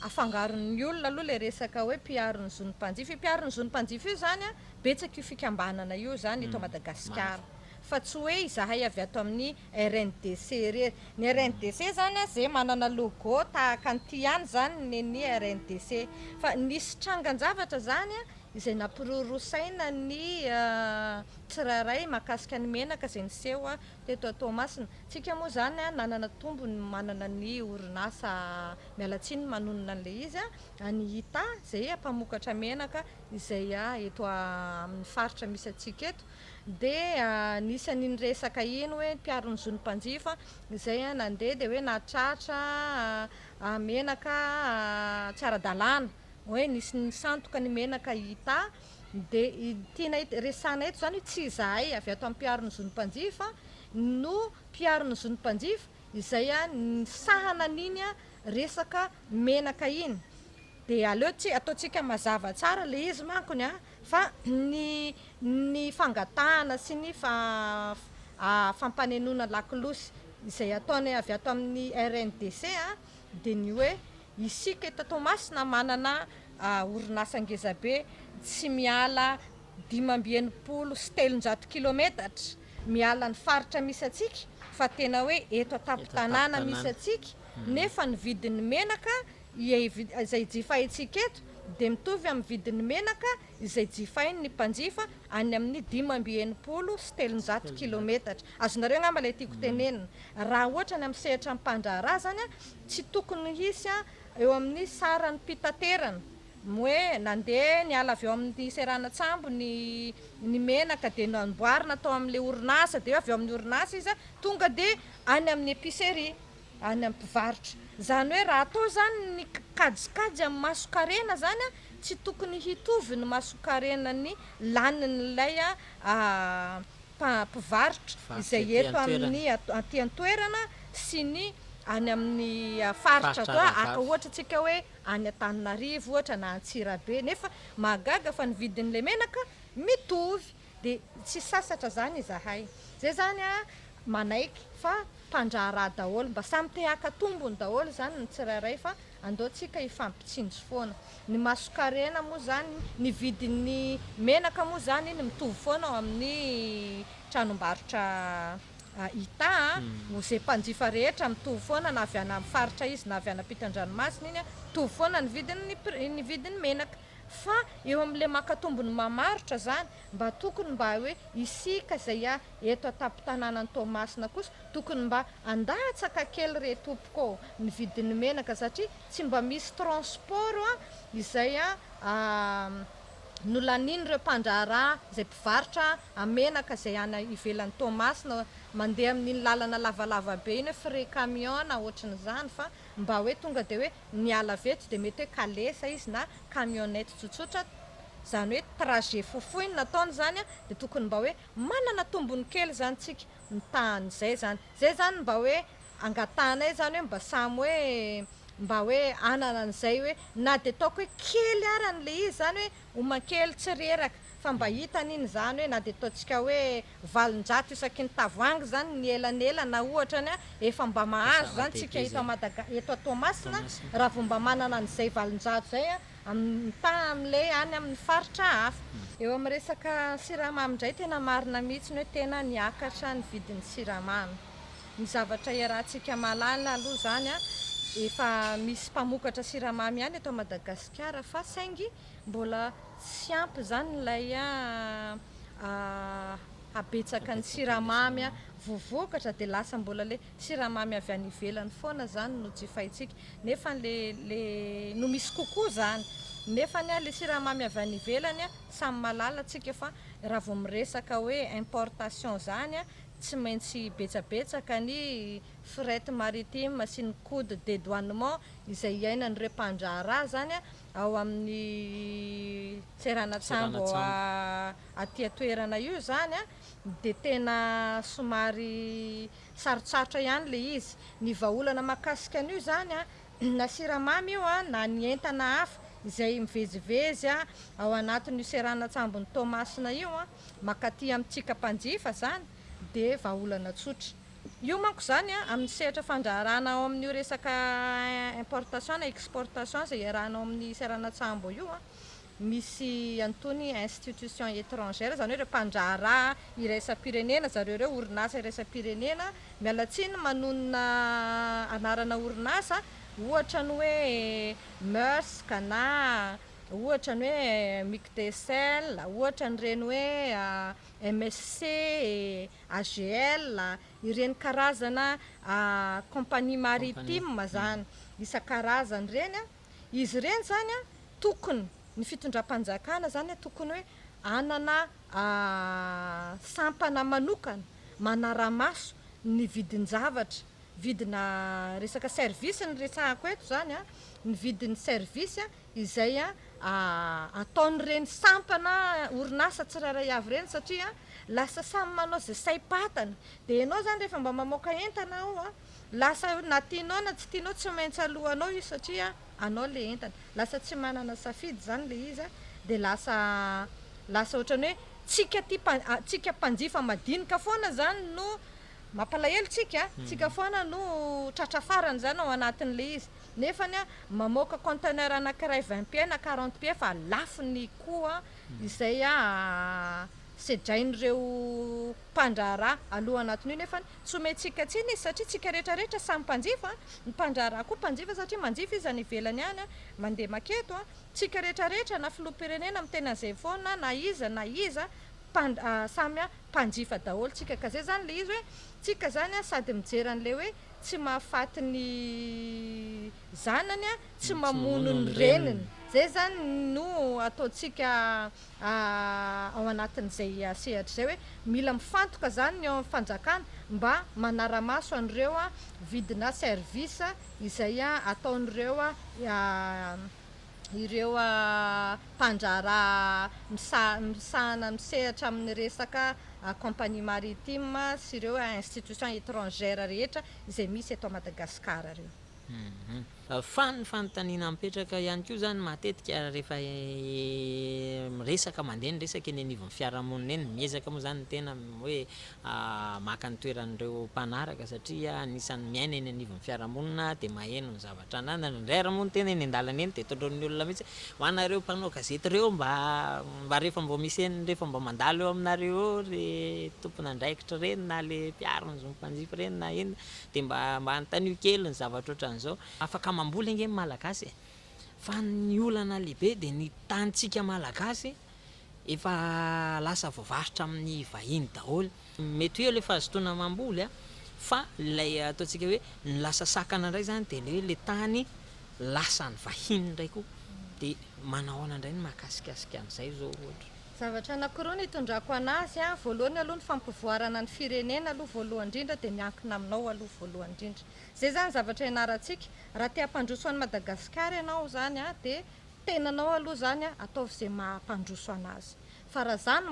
afangaron'ny olona aloha le resaka hoe mpiaro ny zon'ny mpanjifa. Io mpiaro ny zon'ny mpanjifa io zany a betsaka io fikambanana io zany eto Madagasikara fa tsy hoe izahay avy ato amin'ny RNDC rery. Ny RNDC zany a zay manana logo tahaka an'ity ihany zany ny RNDC fa nisy trangan-javatra zany a izay nampirorosaina ny tsirairay mahakasika ny menaka zay niseho teto Toamasina. Tsika moa zany a nanana tombony manana ny orinasa mialatsiny manonona an'le izy a ny ITA zay mpamokatra menaka izay eto amin'ny faritra misy atsika eto. De nisy an'iny resaka iny hoe mpiaro ny zon'ny mpanjifa izay nandeha de hoe natratra menaka tsy ara-dalàna hoe nisy nisantoka ny menaka ITA de tiana resahana eto zany hoe tsy izahay avy ato amin'ny mpiaro ny zon'ny mpanjifa no mpiaro ny zon'ny mpanjifa izay nisahana an'iny resaka menaka iny. De aleo ataontsika mazava tsara le izy mankony fa ny fangatahana sy ny fampanenoana lakolosy izay ataony avy ato amin'ny RNDC de ny hoe isika eto Toamasina manana orinasa ngezabe tsy miala 580 kilometatra miala ny faritra misy atsika fa tena hoe eto an-tampon-tanàna misy atsika nefa ny vidin'ny menaka izay jifaintsika eto de mitovy amin'ny vidin'ny menaka izay jifain'ny mpanjifa any amin'ny 580 kilometatra. Azonareo angamba le tiako tenenina raha ohatra ny amin'ny sehatra mpandraharaha zany tsy tokony hisy eo amin'ny saran'ny mpitaterana hoe nandeha niala avy eo amin'ny Seranan-tsambo ny menaka de namboarina tao amin'le orinasa de avy eo amin'ny orinasa izy tonga de any amin'ny épicerie any amin'ny mpivarotra. Zany hoe raha atao zany ny kajikajy amin'ny maso-karena zany tsy tokony hitovy ny maso-karenany lanin'ilay mpivarotra izay eto amin'ny aty an-toerana sy ny any amin'ny faritra atao aka ohatra tsika hoe any Antananarivo ohatra na Antsirabe nefa mahagaga fa ny vidin'le menaka mitovy de tsy sasatra zany izahay. Zay zany manaiky fa mpandraharaha daholo mba samy te haka tombony daholo zany ny tsirairay fa andaontsika ifampitsinjo foana. Ny maso-karena moa zany ny vidin'ny menaka moa zany ny mitovy foana ao amin'ny tranombarotra ITA zay mpanjifa rehetra mitovy foana na avy any amin'ny faritra izy na avy any ampitan-dranomasina iny mitovy foana ny vidin'ny menaka fa eo amin'le makatombony mamarotra zany mba tokony mba hoe isika zay eto an-tampon-tanànan'ny Toamasina kosa tokony mba andatsaka kely re tompoko ny vidin'ny menaka satria tsy mba misy transport izay nolanin'ireo mpandraharaha zay mpivarotra menaka zay any ivelan'ny Toamasina mandeha amin'iny lalana lavalava be iny hoe frais camion na ohatran'izany fa mba hoe tonga de hoe niala vetsy de mety hoe kalesa izy na camionnette tsotsotra zany hoe trajet fofoiny nataony zany de tokony mba hoe manana tombony kely zany tsika mitahan'izay zany. Zay zany mba hoe angatanay zany hoe mba samy hoe mba hoe anana an'izay hoe na de ataoko hoe kely ara n'le izy zany hoe homan-kely tsy reraka fa mba hitan'iny zany hoe na de ataontsika hoe 700 isaky ny tavoahangy zany ny elanelana ohatra efa mba mahazo zany tsika eto Toamasina raha vao mba manana an'izay 700 zay amin'le any amin'ny faritra hafa. Eo amin'ny resaka siramamy indray tena marina mihitsy hoe tena niakatra ny vidin'ny siramamy. Ny zavatra iarahantsika mahalala aloha zany efa misy mpamokatra siramamy ihany eto Madagasikara fa saingy mbola tsy ampy zany ilay habetsaka ny siramamy vovokatra de lasa mbola le siramamy avy any ivelany foana zany no jifaintsika nefa le no misy kokoa zany nefa le siramamy avy any ivelany samy malala tsika fa raha vao miresaka hoe importation zany tsy maintsy betsabetsaka ny fret maritime sy ny code de douanement izay iainan'ireo mpandraharaha zany ao amin'ny Seranan-tsambo aty an-toerana io zany de tena somary sarotsarotra ihany le izy. Ny vahaolana mahakasika an'io zany na siramamy io na ny entana hafa izay mivezivezy a ao anatin'io seranatsambo ny Tomasina io a makaty amintsika mpanjifa zany de vahaolana tsotra. Io manko zany a amin'ny sehatra fandraharana ao amin'io resaka importation na exportation zay iarahana ao amin'ny seranatsambo io a misy antony institution étrangère zany hoe ireo mpandraharaha iraisam-pirenena zareo reo orinasa iraisam-pirenena mialatsiny manonona anarana orinasa ohatra ny hoe Maersk na ohatra ny hoe Micdesel, ohatra n'ireny hoe MSC, AGL, ireny karazana compagnie maritime zany isan-karazany reny a izy ireny zany a tokony ny fitondram-panjakana zany tokony hoe anana sampana manokana manara-maso ny vidin-javatra vidina resaka service ny resahako eto zany a ny vidin'ny service izay ataon'ireny sampana orinasa tsirairay avy reny satria lasa samy manao zay saim-patana de ianao zany rehefa mba mamoaka entana ao a lasa na tianao na tsy tianao tsy maintsy alohanao io satria anao le entana lasa tsy manana safidy zany le izy de lasa ohatrany hoe tsika mpanjifa madinika foana zany no mampalahelo tsika foana no tratra farany zany ao anatin'le izy nefany a mamoaka conteneur anankiray 20 pieds na 40 pieds fa lafo ny koa izay sedrain'ireo mpandraharaha aloha anatin'io nefany tsy omentsika tsiny izy satria tsika rehetrarehetra samy mpanjifa ny mpandraharaha koa mpanjifa satria manjifa izy any ivelany any mandeha maketo tsika rehetrarehetra na filoham-pirenena mitena an'izay foana na iza samy mpanjifa daholo tsika ka zay zany le izy hoe tsika zany sady mijery an'le hoe tsy mahafaty ny zanany tsy mamono ny reniny zay zany no ataontsika ao anatin'izay sehatra zay hoe mila mifantoka zany ny eo amin'ny fanjakana mba manara-maso an'ireo vidina service izay ataon'ireo ireo mpandraharaha misahana misehatra amin'ny resaka compagnie maritime sy ireo institution étrangère rehetra izay misy eto Madagasikara reo. Fa ny fanontaniana mipetraka ihany koa zany matetika rehefa resaka mandeha ny resaka eny anivon'ny fiarahamonina eny miezaka moa zany tena hoe maka ny toeran'ireo mpanaraka satria anisan'ny miaina eny anivon'ny fiarahamonina de maheno ny zavatra ananana indray ara moa tena eny an-dalana eny de tondron'ny olona mihitsy ho anareo mpanao gazety reo mba rehefa mbo misy eny rehefa mba mandalo eo aminareo re tompon'andraikitra reny na le mpiarony zo mpanjifa reny na eny de mba antanio kely ny zavatra ohatran'izao afaka mamboly angeny malagasy fa ny olana lehibe de ny tantsika malagasy efa lasa voavarotra amin'ny vahiny daholo mety hoe le fahazotoana mamboly fa lay ataontsika hoe ny lasa sakana indray zany de le tany lasa ny vahiny indray koa de manao anandray ny mahakasikasika an'izay zao ohatra zavatra anankiroa ny hitondrako anazy voalohany aloha ny fampivoarana ny firenena aloha voalohany indrindra de miankina aminao aloha voalohany indrindra zay zany zavatra ianarantsika raha te hampandroso an'i Madagasikara ianao zany de tenanao aloha zany ataovy zay mahampandroso anazy fa raha zany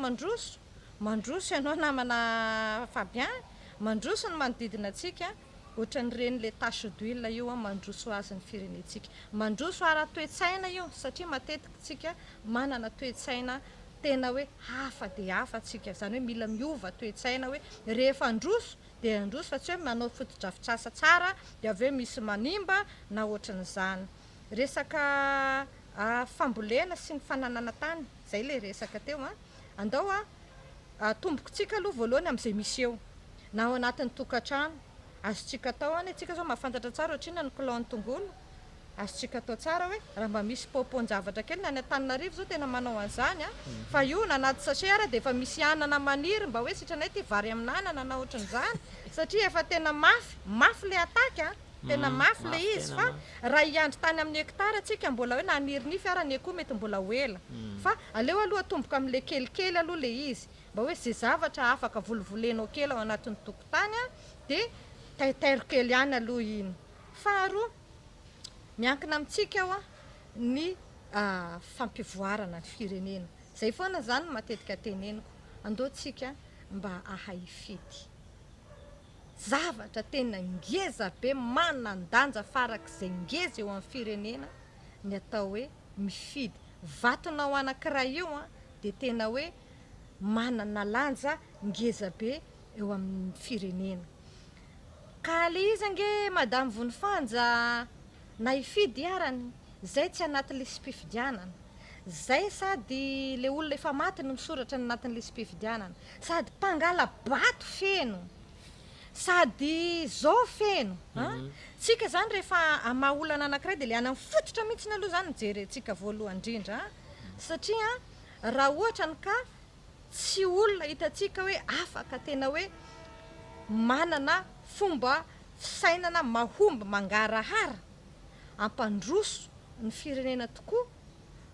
mandroso ianao namana Fabien mandroso ny manodidina antsika ohatran'ireny le tache d'huile io mandroso azy ny firenentsika mandroso ara-toetsaina io satria matetika tsika manana toetsaina tena hoe hafa de hafa tsika zany hoe mila miova toetsaina hoe rehefa androso de androso fa tsy hoe manao fotodrafitrasa tsara de avy hoe misy manimba na ohatran'izany resaka fambolena sy ny fananana tany zay le resaka teo andao tombokontsika aloha voalohany amin'izay misy eo na ao anatin'ny tokantrano azotsika atao atsika zao mahafantatra tsara ohatrina ny clan tongolo azotsika atao tsara hoe raha mba misy popon-javatra kely na ny Antananarivo zao tena manao an'izany fa io na anaty sachet ara de efa misy anana maniry mba hoe sitranay ty vary amin'ny anana na ohatran'izany satria efa tena mafy le ataka tena mafy le izy fa raha iandry tany amin'ny hektara tsika mbola hoe nanirinify ara ny akoho mety mbola ho ela fa aleo aloha atomboka amin'le kelikely aloha le izy mba hoe zay zavatra afaka volovolenao kely ao anatin'ny tokotany de taitairo kely ihany aloha iny faharoa miankina amintsika ao ny fampivoarana ny firenena zay foana zany matetika teneniko andeatsika mba ahay fidy zavatra tena ngeza be manandanja farak'izay ngeza eo amin'ny firenena ny atao hoe mifidy vatonao anankiray io a de tena hoe manana lanja ngeza be eo amin'ny firenena ka le izy ange madame Vonifanja na ifidy arany zay tsy anatin'le sympifidianana zay sady le olona efa maty no misoratra anatin'le sympifidianana sady mpangala bato feno sady zao feno tsika zany rehefa amaolana anankiray de le ana mifototra mihitsy aloha zany mijerentsika voalohany indrindra satria raha ohatra ny ka tsy olona hitantsika hoe afaka tena hoe manana fomba fisainana mahomby mangarahara ampandroso ny firenena tokoa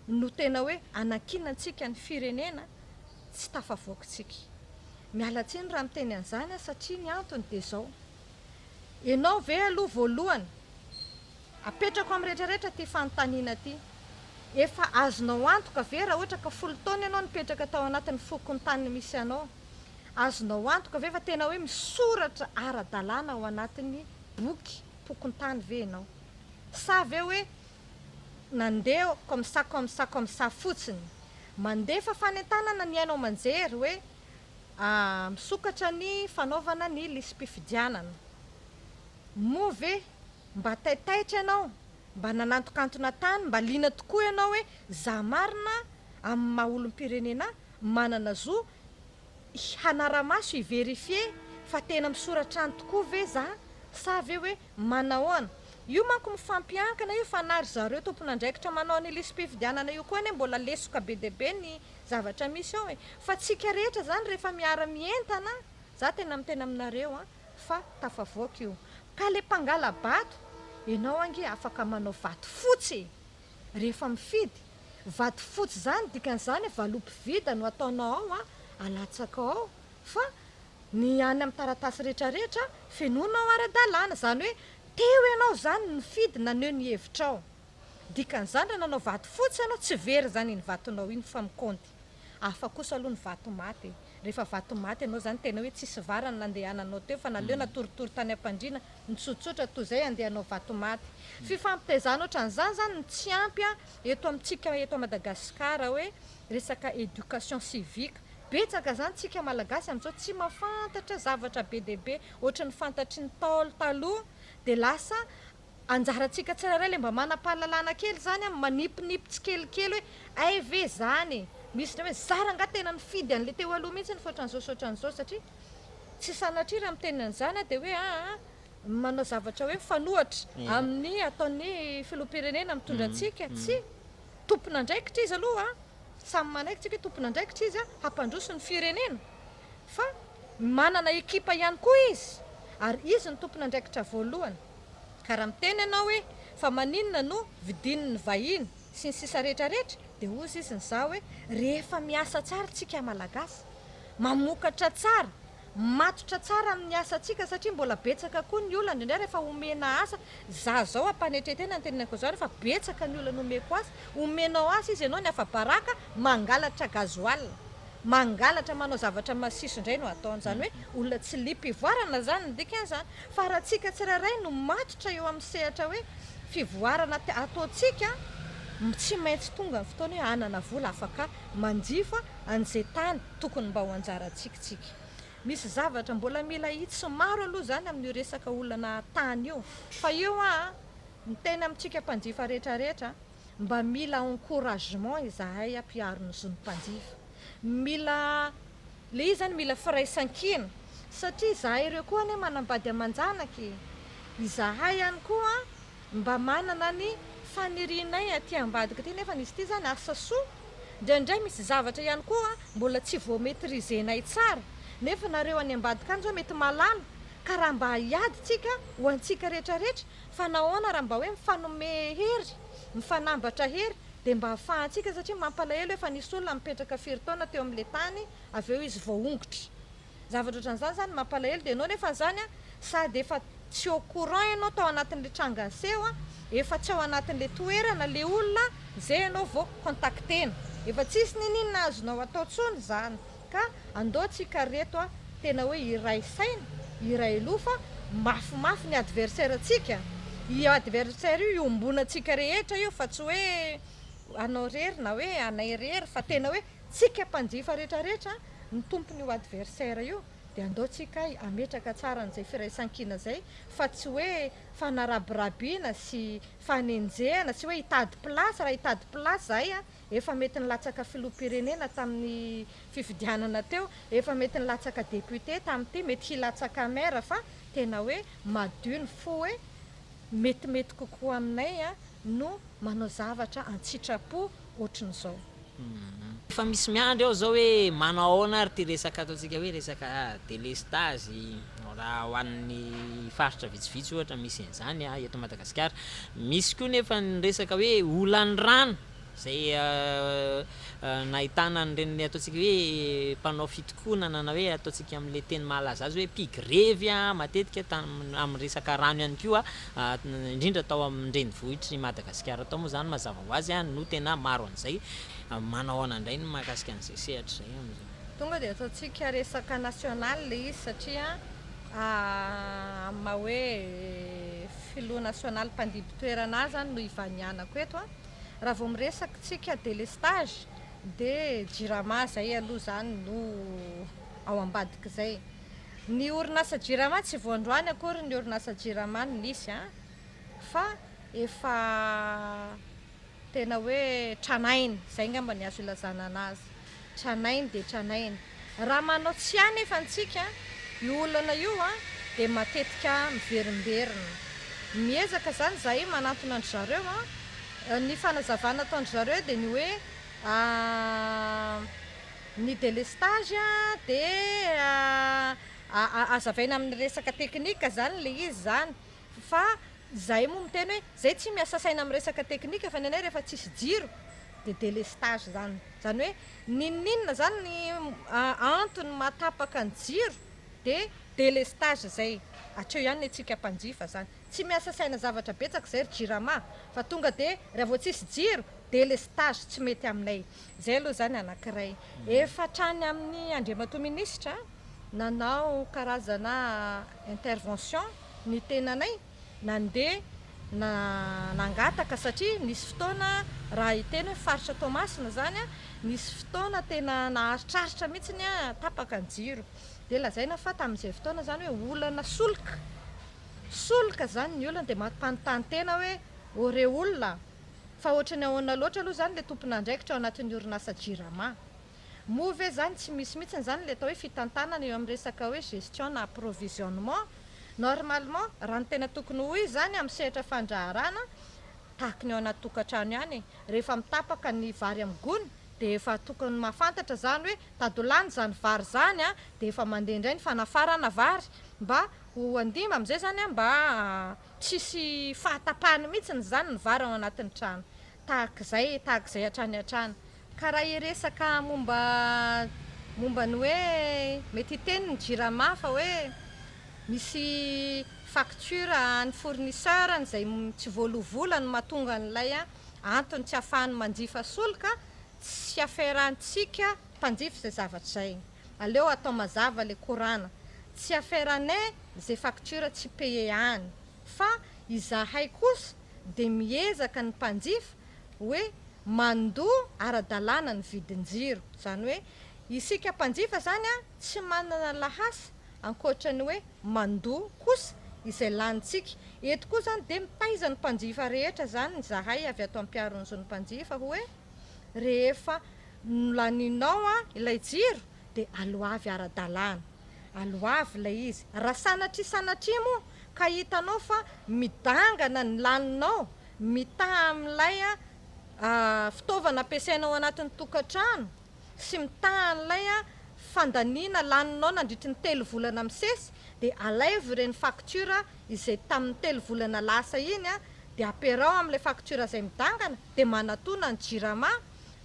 no tena hoe anakinantsika ny firenena tsy tafavoakintsika mialatsiny raha miteny an'izany a satria ny antony de zao ianao ve aloha voalohany apetrako amin'ny rehetrarehetra ty fanontaniana ty efa azonao antoka ve raha ohatra ka folo taona ianao nipetraka tao anatin'ny fokony tany misy anao azonao antoka ve fa tena hoe misoratra ara-dalàna ao anatin'ny boky pokony tany ve ianao sa ve hoe nandeha comme ça fotsiny mandefa fanentanana ny ainao manjery hoe misokatra ny fanaovana ny lisym-pifidianana moa ve mba taitaitra ianao mba nanantokantona tany mba liana tokoa ianao hoe za marina amin'ny maha-olom-pirenena manana zo hanara-maso hiverifie fa tena misoratra any tokoa ve za sa ve hoe manahoana io manko mifampiankana io fanary zareo tompon'andraikitra manao ny lisym-pifidianana io koa ane mbola lesoka be debe ny zavatra misy ao e fa tsika rehetra zany rehefa miara-mientana za tena mitena aminareo fa tafavoaka io ka le mpangala bato ianao ange afaka manao vato fotsy rehefa mifidy vato fotsy zany dikan'izany valopivida no ataonao ao alatsaka ao fa ny any amin'ny taratasy rehetrarehetra fenonao ara-dalàna zany hoe teo ianao zany nifidy naneo ny hevitrao dikan'izany raha nanao vato fotsy ianao tsy very zany iny vatonao iny fa mikonty afa kosa aloha ny vato maty rehefa vato maty ianao zany tena hoe tsisy varany nandehananao teo fa naleo natoritory tany am-pandriana nitsotsotra toy zay andehanao vato maty fifampitaizana ohatran'izany zany ny tsy ampy eto amintsika eto Madagasikara hoe resaka éducation civique betsaka zany tsika malagasy amin'izao tsy mahafantatra zavatra be debe ohatran'ny fantatry ny taolo taloha de lasa anjaratsika tsirairay le mba manam-pahalalana kely zany manipinipy tsikelikely hoe ay ve zany misy hoe zara nga tena nifidy an'le teo aloha mihitsy ny foatran'izao satria tsy sanatria raha miteninan'izany de hoe manao zavatra hoe fanohatra amin'ny ataon'ny filoham-pirenena mitondra antsika tsy tompon'andraikitra izy aloha samy manaiky tsika hoe tompon'andraikitra izy hampandroso ny firenena fa manana ekipa ihany koa izy ary izy ny tompon'andraikitra voalohany ka raha miteny ianao hoe fa maninona no vidin'ny vahiny sy ny sisa rehetrarehetra de ozy izy nyza hoe rehefa miasa tsara tsika malagasy mamokatra tsara matotra tsara amin'ny asantsika satria mbola betsaka koa ny olona indrindray rehefa omena asa za zao ampanetretena ny teninako zao rehefa betsaka ny olona omeko azy omenao asa izy ianao ny afa-baraka mangalatra gazoal mangalatra manao zavatra masiso indray no ataony zany hoe olona tsy lipivoarana zany ny dikan'izany fa raha tsika tsirairay no matotra eo amin'ny sehatra hoe fivoarana ataontsika tsy maintsy tonga ny fotoana hoe anana vola afaka manjifa an'izay tany tokony mba ho anjarantsikatsika misy zavatra mbola mila hitsy maro aloha zany amin'io resaka olana tany io fa io ny tena amintsika mpanjifa rehetrarehetra mba mila encouragement izahay ampiaro ny zon'ny mpanjifa mila le izy zany mila firaisan-kina satria izahay ireo koa ane manambady aman-janaky izahay ihany koa mba manana ny fanirinay aty ambadika ty nefa izy ity zany asa soa indraindray misy zavatra ihany koa mbola tsy voametrizenay tsara nefa nareo any ambadika any zao mety malala ka raha mba hiady tsika ho antsika rehetrarehetra fa nahoana raha mba hoe mifanome hery mifanambatra hery de mba hahafahantsika satria mampalahelo efa nisy olona mipetraka firy-taona teo amin'le tany avy eo izy voaongotra zavatra ohatran'izany zany mampalahelo de ianao nefa zany sady efa tsy au courant ianao tao anatin'le tranganseho efa tsy ao anatin'le toerana le olona zay ianao vao contactena efa tsisy ninina azonao atao tsony zany ka andaotsika reto tena hoe iray saina iray lofa mafimafy ny adversaire atsika i adversaire io iombonantsika rehetra io fa tsy hoe anao rery na hoe anay rery fa tena hoe tsika mpanjifa rehetrarehetra ny tompony io adversaire io de andaotsika ametraka tsara n'izay firaisan-kina zay fa tsy hoe fanarabirabiana sy fanenjehana sy hoe hitady plasy raha hitady plasy zay efa mety nilatsaka filoham-pirenena tamin'ny fifidianana teo efa mety nilatsaka député tamin'ity mety hilatsaka maire fa tena hoe madio ny fo hoe metimety kokoa aminay no manao zavatra an-tsitrapo ohatran'izao. Fa misy miandry ao zao hoe manao ahoana ary ty resaka ataontsika hoe resaka délestage raha ho an'ny faritra vitsivitsy ohatra misy an'izany eto Madagasikara. Misy koa nefa ny resaka hoe olan'ny rano zay nahitana an'ireny ataontsika hoe mpanao fitokonana na hoe ataontsika amin'le teny malaza azy hoe mpigrevy matetika amin'ny resaka rano ihany koa indrindra tao amin'ny renivohitry Madagasikara tao moa zany mazava ho azy no tena maro an'izay manao anandray ny mahakasika an'izay sehatra zay am'izay. Tonga de ataontsika resaka national le izy satria ma hoe filoha national mpandiby-toerana zany no ivanianako eto raha vao miresaka tsika délestage de jirama zay aloha zany no ao ambadika zay. Ny orinasa jirama tsy voandroany akory ny orinasa jirama no nisy fa efa tena hoe tranainy zay ngamba ny azo ilazana anazy tranainy de tranainy raha manao tsy any efa antsika io olana io de matetika miverimberina miezaka zany zahay manantona andry zareo ny fanazavana ataondry zareo de ny hoe ny délestage de azavaina amin'ny resaka teknika zany le izy zany fa zay moa miteny hoe zay tsy miasa saina amin'ny resaka teknika fa nenay rehefa tsisy jiro de délestage zany hoe ninninona zany ny antony matapaka ny jiro de délestage zay atreo ihany atsika mpanjifa zany tsy miasa saina zavatra betsaka zay ry jirama fa tonga de raha vao tsisy jiro délestage tsy mety aminay zay aloha zany anankiray efa trany amin'ny andriamatoa minisitra nanao karazana intervention ny tenanay nandeha nangataka satria nisy fotoana raha hiteny hoe faritra Toamasina zany nisy fotoana tena naharitraritra mihitsiny tapaka ny jiro de lazaina fa tamin'izay fotoana zany hoe olana solika zany ny olana de mampanontany tena hoe ore olona fa ohatrany ahoana loatra aloha zany le tompon'andraikitra ao anatin'ny orinasa jirama move zany tsy misy mihitsiny zany le atao hoe fitantanana eo amin'ny resaka hoe gestion na approvisionnement normalement raha ny tena tokony hoy zany amin'ny sehatra fandraharana tahaka ny ao anaty tokantrano ihany rehefa mitapaka ny vary amin'ny gony de efa tokony mahafantatra zany hoe tadolany zany vary zany de efa mandeha indray ny fanafarana vary mba ho andima am'izay zany mba tsisy fahatapahany mihitsiny zany ny vary ao anatin'ny trano tahak'izay hatrany ka raha iresaka momba ny hoe mety hiteny ny jirama fa hoe misy facture ny fournisseur zay tsy voalovolany mahatonga n'ilay antony tsy ahafahany manjifa solika tsy aferantsika mpanjifa zay zavatra zay aleo atao mazava le korana tsy aferanay zay facture tsy paye any fa izahay kosa de miezaka ny mpanjifa hoe mandoa ara-dalàna ny vidin-jiro zany hoe isika mpanjifa zany tsy manana lahasa ankoatrany hoe mandoa kosa izay lanitsika eto koa zany de mitaiza ny mpanjifa rehetra zany zahay avy ato ampiaron'izao ny mpanjifa hoe rehefa laninao ilay jiro de aloavy ara-dalàna aloavy lay izy raha sanatria moa ka hitanao fa midangana ny laninao mitaha amin'ilay fitaovana ampiasainao anatin'ny tokantrano sy mitaha an'ilay fandaniana laninao nandritry ny 3 volana misesy de alaivo ireny facture izay tamin'ny 3 volana lasa iny de ampiarao amin'ilay facture zay midangana de manatona ny jirama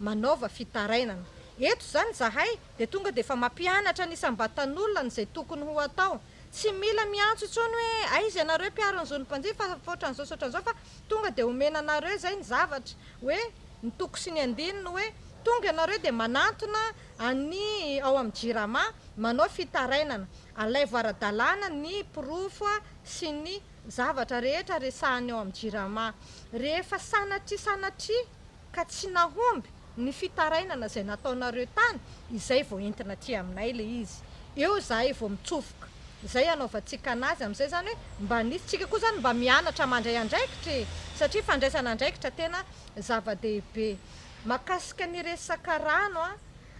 manaova fitarainana eto zany zahay de tonga de efa mampianatra ny isam-batan'olona n'izay tokony ho atao tsy mila miantso intsony hoe aizy ianareo mpiaron'izao ny mpanjifa fa ohatran'izao sotran'izao fa tonga de omena anareo zay ny zavatra hoe ny toko sy ny andininy hoe tonga ianareo de manantona any ao amin'ny jirama manao fitarainana alaivo ara-dalàna ny pirofo sy ny zavatra rehetra resahany ao amin'ny jirama rehefa sanatria ka tsy nahomby ny fitarainana zay nataonareo tany izay vao entina ty aminay le izy eo zahay vao mitsofoka zay anaovantsika anazy am'izay zany hoe mba nisy tsika koa zany mba mianatra mandray andraikitra satria fandraisana andraikitra tena zava-dehibe makasika ny resaka rano a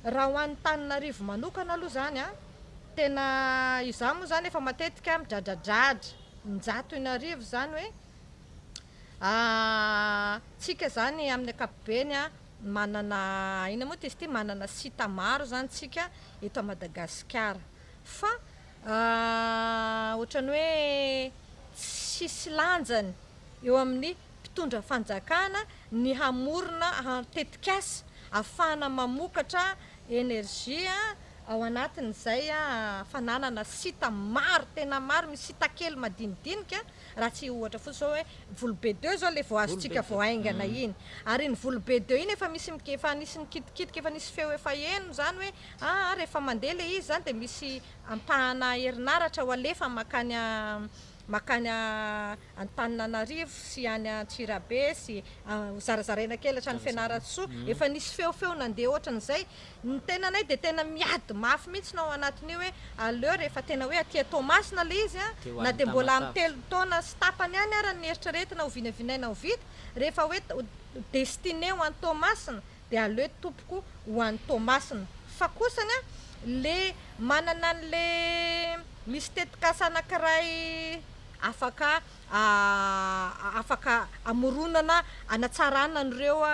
raha ho an'ny Tananarivo manokana aloha zany a tena iza moa zany efa matetika midradradratra ny 100 zany hoe tsika zany amin'ny ankapobeny a manana ina moa izy ty manana sita maro zany tsika eto Madagasikara fa ohatrany hoe tsisy lanjany eo amin'ny mpitondra fanjakana ny hamorona tetikasa ahafahana mamokatra enerzia ao anatin'izay fananana sita maro tena maro misy sita kely madinidinika raha tsy ohatra fotsy zao hoe volobe 2 zao le voazontsika vao aingana iny ary iny volobe 2 iny efa misy efa nisy nikitikitika efa nisy feo efa eno zany hoe rehefa mandeha le izy zany de misy ampahana herinaratra ho alefa makany Antananarivo sy any Antsirabe sy zarazaraina kely hatrany Fianarantsoa efa nisy feofeo nandeha ohatran'izay ny tenanay de tena miady mafy mihitsy no ao anatin'io hoe aleo rehefa tena hoe aty Tomasina le izy na de mbola amin'ny 3 taona sy tapany ihany ara ny eritreretina ho vinavinaina ho vita rehefa hoe destiné ho an'ny Tomasina de aleo tompoko ho an'ny Tomasina fa kosany le manana an'le misy tetikasa anankiray afaka amoronana anatsarana an'ireo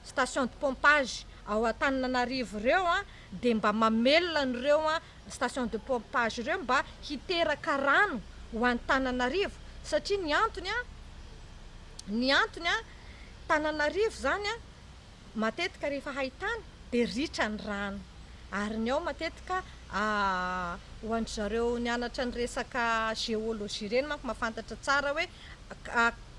station de pompage ao Antananarivo reo de mba mamelona an'ireo station de pompage reo mba hiteraka rano ho Antananarivo satria ny antony Tananarivo zany matetika rehefa haitany de ritra ny rano ary ny ao matetika ho an'ny zareo nianatra ny resaka géologie reny manko mahafantatra tsara hoe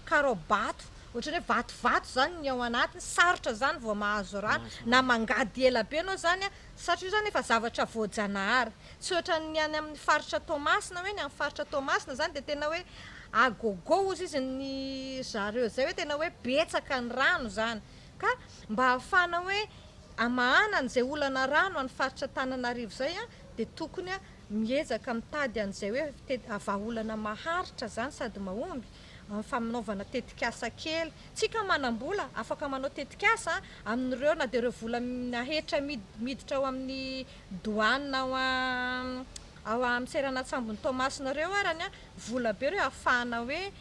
karobato ohatrany hoe vatovato zany ny ao anatiny sarotra zany vao mahazo rano na mangady ela be anao zany satria io zany efa zavatra voajanahary tsy ohatrany any amin'ny faritra Tomasina hoe ny amin'ny faritra Tomasina zany de tena hoe agogo ozy izy ny zareo zay hoe tena hoe betsaka ny rano zany ka mba ahafana hoe amahana an'izay olana rano amin'ny faritra Tananarivo zay de tokony miezaka mitady an'izay hoe vahaolana maharitra zany sady mahomby famanaovana tetikasa kely tsika manam-bola afaka manao tetikasa amin'ireo na de ireo vola nahetra miditra ao amin'ny douane ao amin'ny seranantsambon'ny Tomasina reo arany vola be reo ahafahana hoe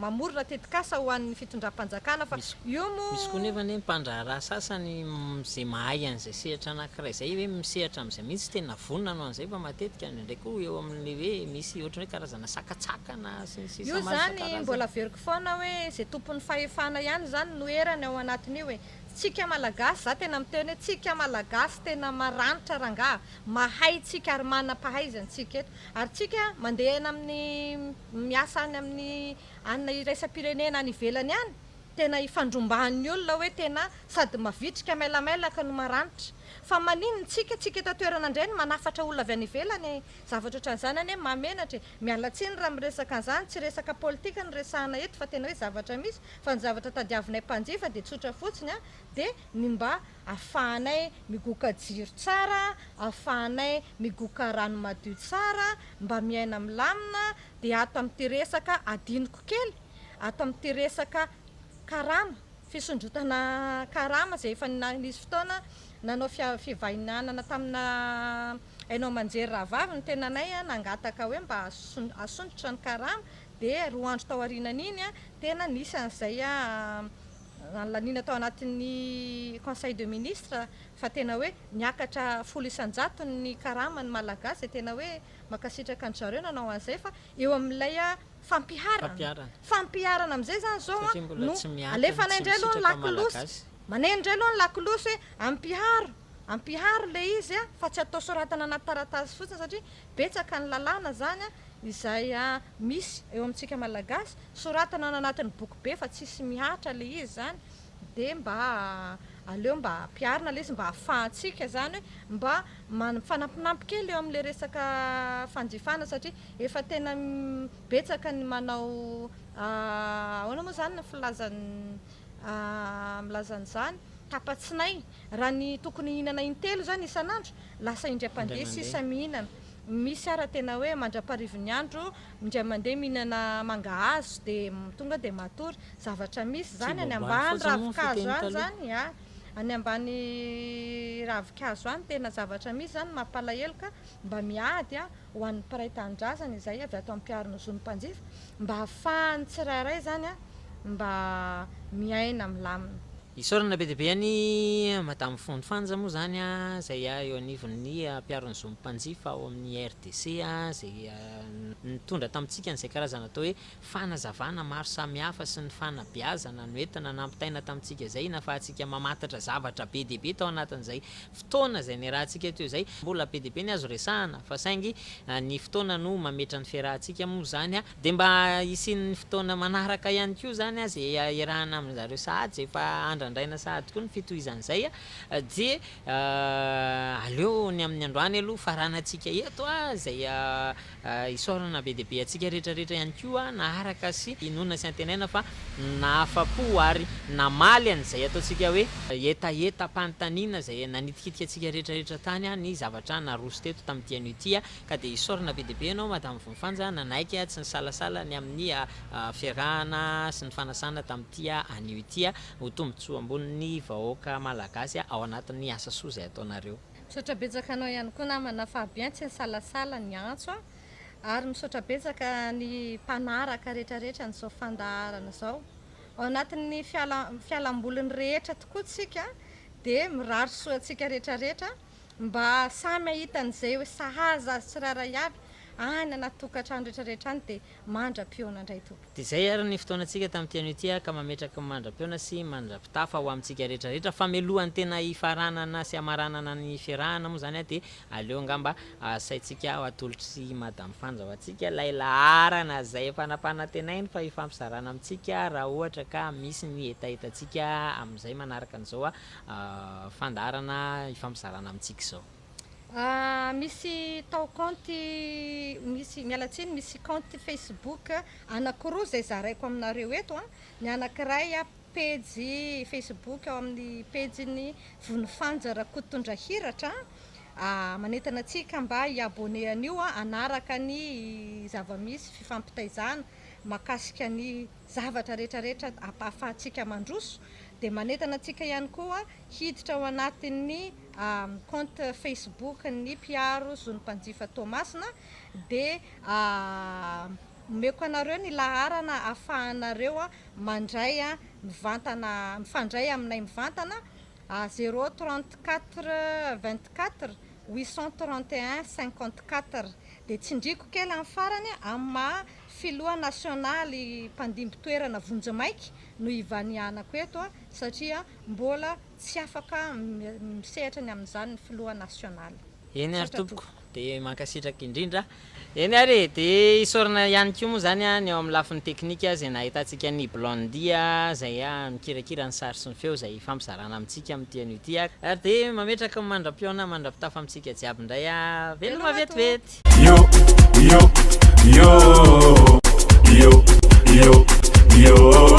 mamorona tetikasa ho an'ny fitondram-panjakana fa io moa misy koa nefa ny mpandraharaha sasany zay mahay an'izay sehatra anankiray zay hoe misehatra amin'izay mihitsy tena vonona no an'izay fa matetika ndraiky koa eo amin'ny hoe misy ohatran'ny hoe karazana sakatsakana sy io zany mbola veriko foana hoe zay tompon'ny fahefana ihany zany no erany ao anatin'io hoe tsika malagasy za tena miteny hoe tsika malagasy tena maranitra rangaha mahay tsika ary manam-pahaizantsika eto ary tsika mandeha eny amin'ny miasa any amin'ny anina iraisam-pirenena any ivelany any tena ifandrombahan'ny olona hoe tena sady mavitrika mailamailaka no maranitra fa maninona tsika eto toerana indray ny manafatra olona avy any ivelany zavatra ohatran'izany any mamenatra mialatsiny raha miresaka an'izany tsy resaka politika ny resahana eto fa tena hoe zavatra misy fa ny zavatra tadiavinay mpanjifa de tsotra fotsiny de ny mba ahafahanay migoka jiro tsara ahafahanay migoka rano madio tsara mba miaina milamina de ato amin'ity resaka adiniko kely ato amin'ity resaka karama fisondrotana karama zay efa nisy fotoana nanao fivahinanana tamina hainao manjery rahavavy ny tenanay nangataka hoe mba asondrotra ny karama de 2 andro tao arinan'iny tena nisy an'izay lanina tao anatin'ny conseil de ministre fa tena hoe niakatra 100 ny karama ny malagasy tena hoe makasitraka ny zareo nanao an'izay fa eo amin'ilay fampiarana am'izay zany zao no alefanay indray aloha ny lakilosy manay indray aloha ny lakilosy hoe ampiharo le izy fa tsy atao soratana anaty taratasy fotsiny satria betsaka ny lalàna zany izay misy eo amintsika malagasy soratana anatin'ny boky be fa tsisy mihatra le izy zany de mba aleo mba ampiarina le izy mba ahafahantsika zany hoe mba mifanampinampy kely eo amin'le resaka fanjifana satria efa tena betsaka ny manao ahoana moa zany milazan'izany tapatsinay raha ny tokony hihinana intelo zany isan'andro lasa indray-pandeha sisa mihinana misy ara tena hoe mandra-parivon'ny andro indray mandeha mihinana mangahazo dia tonga dia matory zavatra misy zany any ambany ravikazo any zany any ambany ravikazo any tena zavatra misy zany mampalahelo ka mba miady ho an'ny mpiray tanindrazana izay avy ato ampiarina zony mpanjifa mba hahafahany tsirairay zany mba miaina milamina. Isaorana be deabe any madame Fondofanja moa zany zay eo anivon'ny mpiarona zony mpanjifa ao amin'ny RDC zay nitondra tamintsika n'izay karazana atao hoe fanazavana maro samihafa sy ny fanabeazana no entina nampitaina tamintsika zay nafahantsika mamatatra zavatra be deabe tao anatin'izay fotoana zay niarahantsika teo zay mbola be deabe ny azo resahana fa saingy ny fotoana no mametra ny fiarahantsika moa zany dia mba isin'ny fotoana manaraka ihany koa zany zay iarahana amin'izareo sahady zay fa andraindraina sahady koa ny fitohizan'izay dia aleo ny amin'ny androany aloha faranantsika eto zay isaorana be deabe atsika rehetrarehetra ihany koa naharaka sy inona sy antenaina fa nahafapo ary namaly an'izay ataontsika hoe etaeta mpanontaniana zay nanitikitika atsika rehetrarehetra tany ny zavatra naroso teto tamin'ity anio ity ka dia isaorana be deabe ianao madame Vonifanja nanaiky tsy ny salasala ny amin'ny fiarahana sy ny fanasana tamin'ity anio ity ho tombotsoa ambon'ny vahoaka malagasy ao anatin'ny asa soa zay ataonareo. Misaotra betsaka anao ihany koa namana fahabiantsy ny salasala ny antso ary misaotra betsaka ny mpanaraka rehetrarehetra n'izao fandaharana zao ao anatin'ny fialamboliny rehetra tokoa tsika dia mirary soa atsika rehetrarehetra mba samy ahitan'izay hoe sahaza azy tsirairay avy any anaty tokantrano rehetrarehetra any dia mandra-piona indray tompoko. Dia izay ary ny fotoanantsika tamin'ity anio ity ka mametraka mandra-piona sy mandra-pitafa ho amintsika rehetrarehetra famelohany tena hifaranana sy hamaranana ny fiarahana moa zany dia aleo angamba saitsika ho atolotra sy madame Fanja ho atsika ilay laharana zay efanampanantenainy fa hifampizarana amintsika raha ohatra ka misy ny etaetantsika amin'izay manaraka an'izao fandaharana hifampizarana amintsika izao. Misy tao compte misy mialatsiny misy compte Facebook anankiroa zay zaraiko aminareo eto ny anankiray page Facebook ao amin'ny page-ny Vonifanja Rakotondrahiratra manentana atsika mba hiabone an'io anaraka ny zavamisy fifampitaizana makasika ny zavatra rehetrarehetra ahafahantsika mandroso dia manentana atsika ihany koa hiditra ao anatin'ny compte Facebook ny mpiaro zony mpanjifa Tomasina dia omeko anareo ny laharana ahafahanareo mandray mifandray aminay mivantana 034 24 831 54 dia tsindriko kely amin'ny farany amin'ny maha filoha nasionaly mpandimby-toerana Vonjimaiky no ivanianako eto satria mbola tsy afaka misehatra ny amin'izany ny filoha nasionaly. Eny ary tompoko dia mankasitraka indrindra eny ary dia isaorana ihany koa moa zany ny ao amin'ny lafiny teknika zay nahitantsika ny Blondie zay mikirakira ny sary sy ny feo zay fampizarana amintsika amin'ity anio ity ary dia mametraka mandra-piona mandra-pitafa amintsika jiaby indray veloma vetivety. Yo yo yo yo yo yo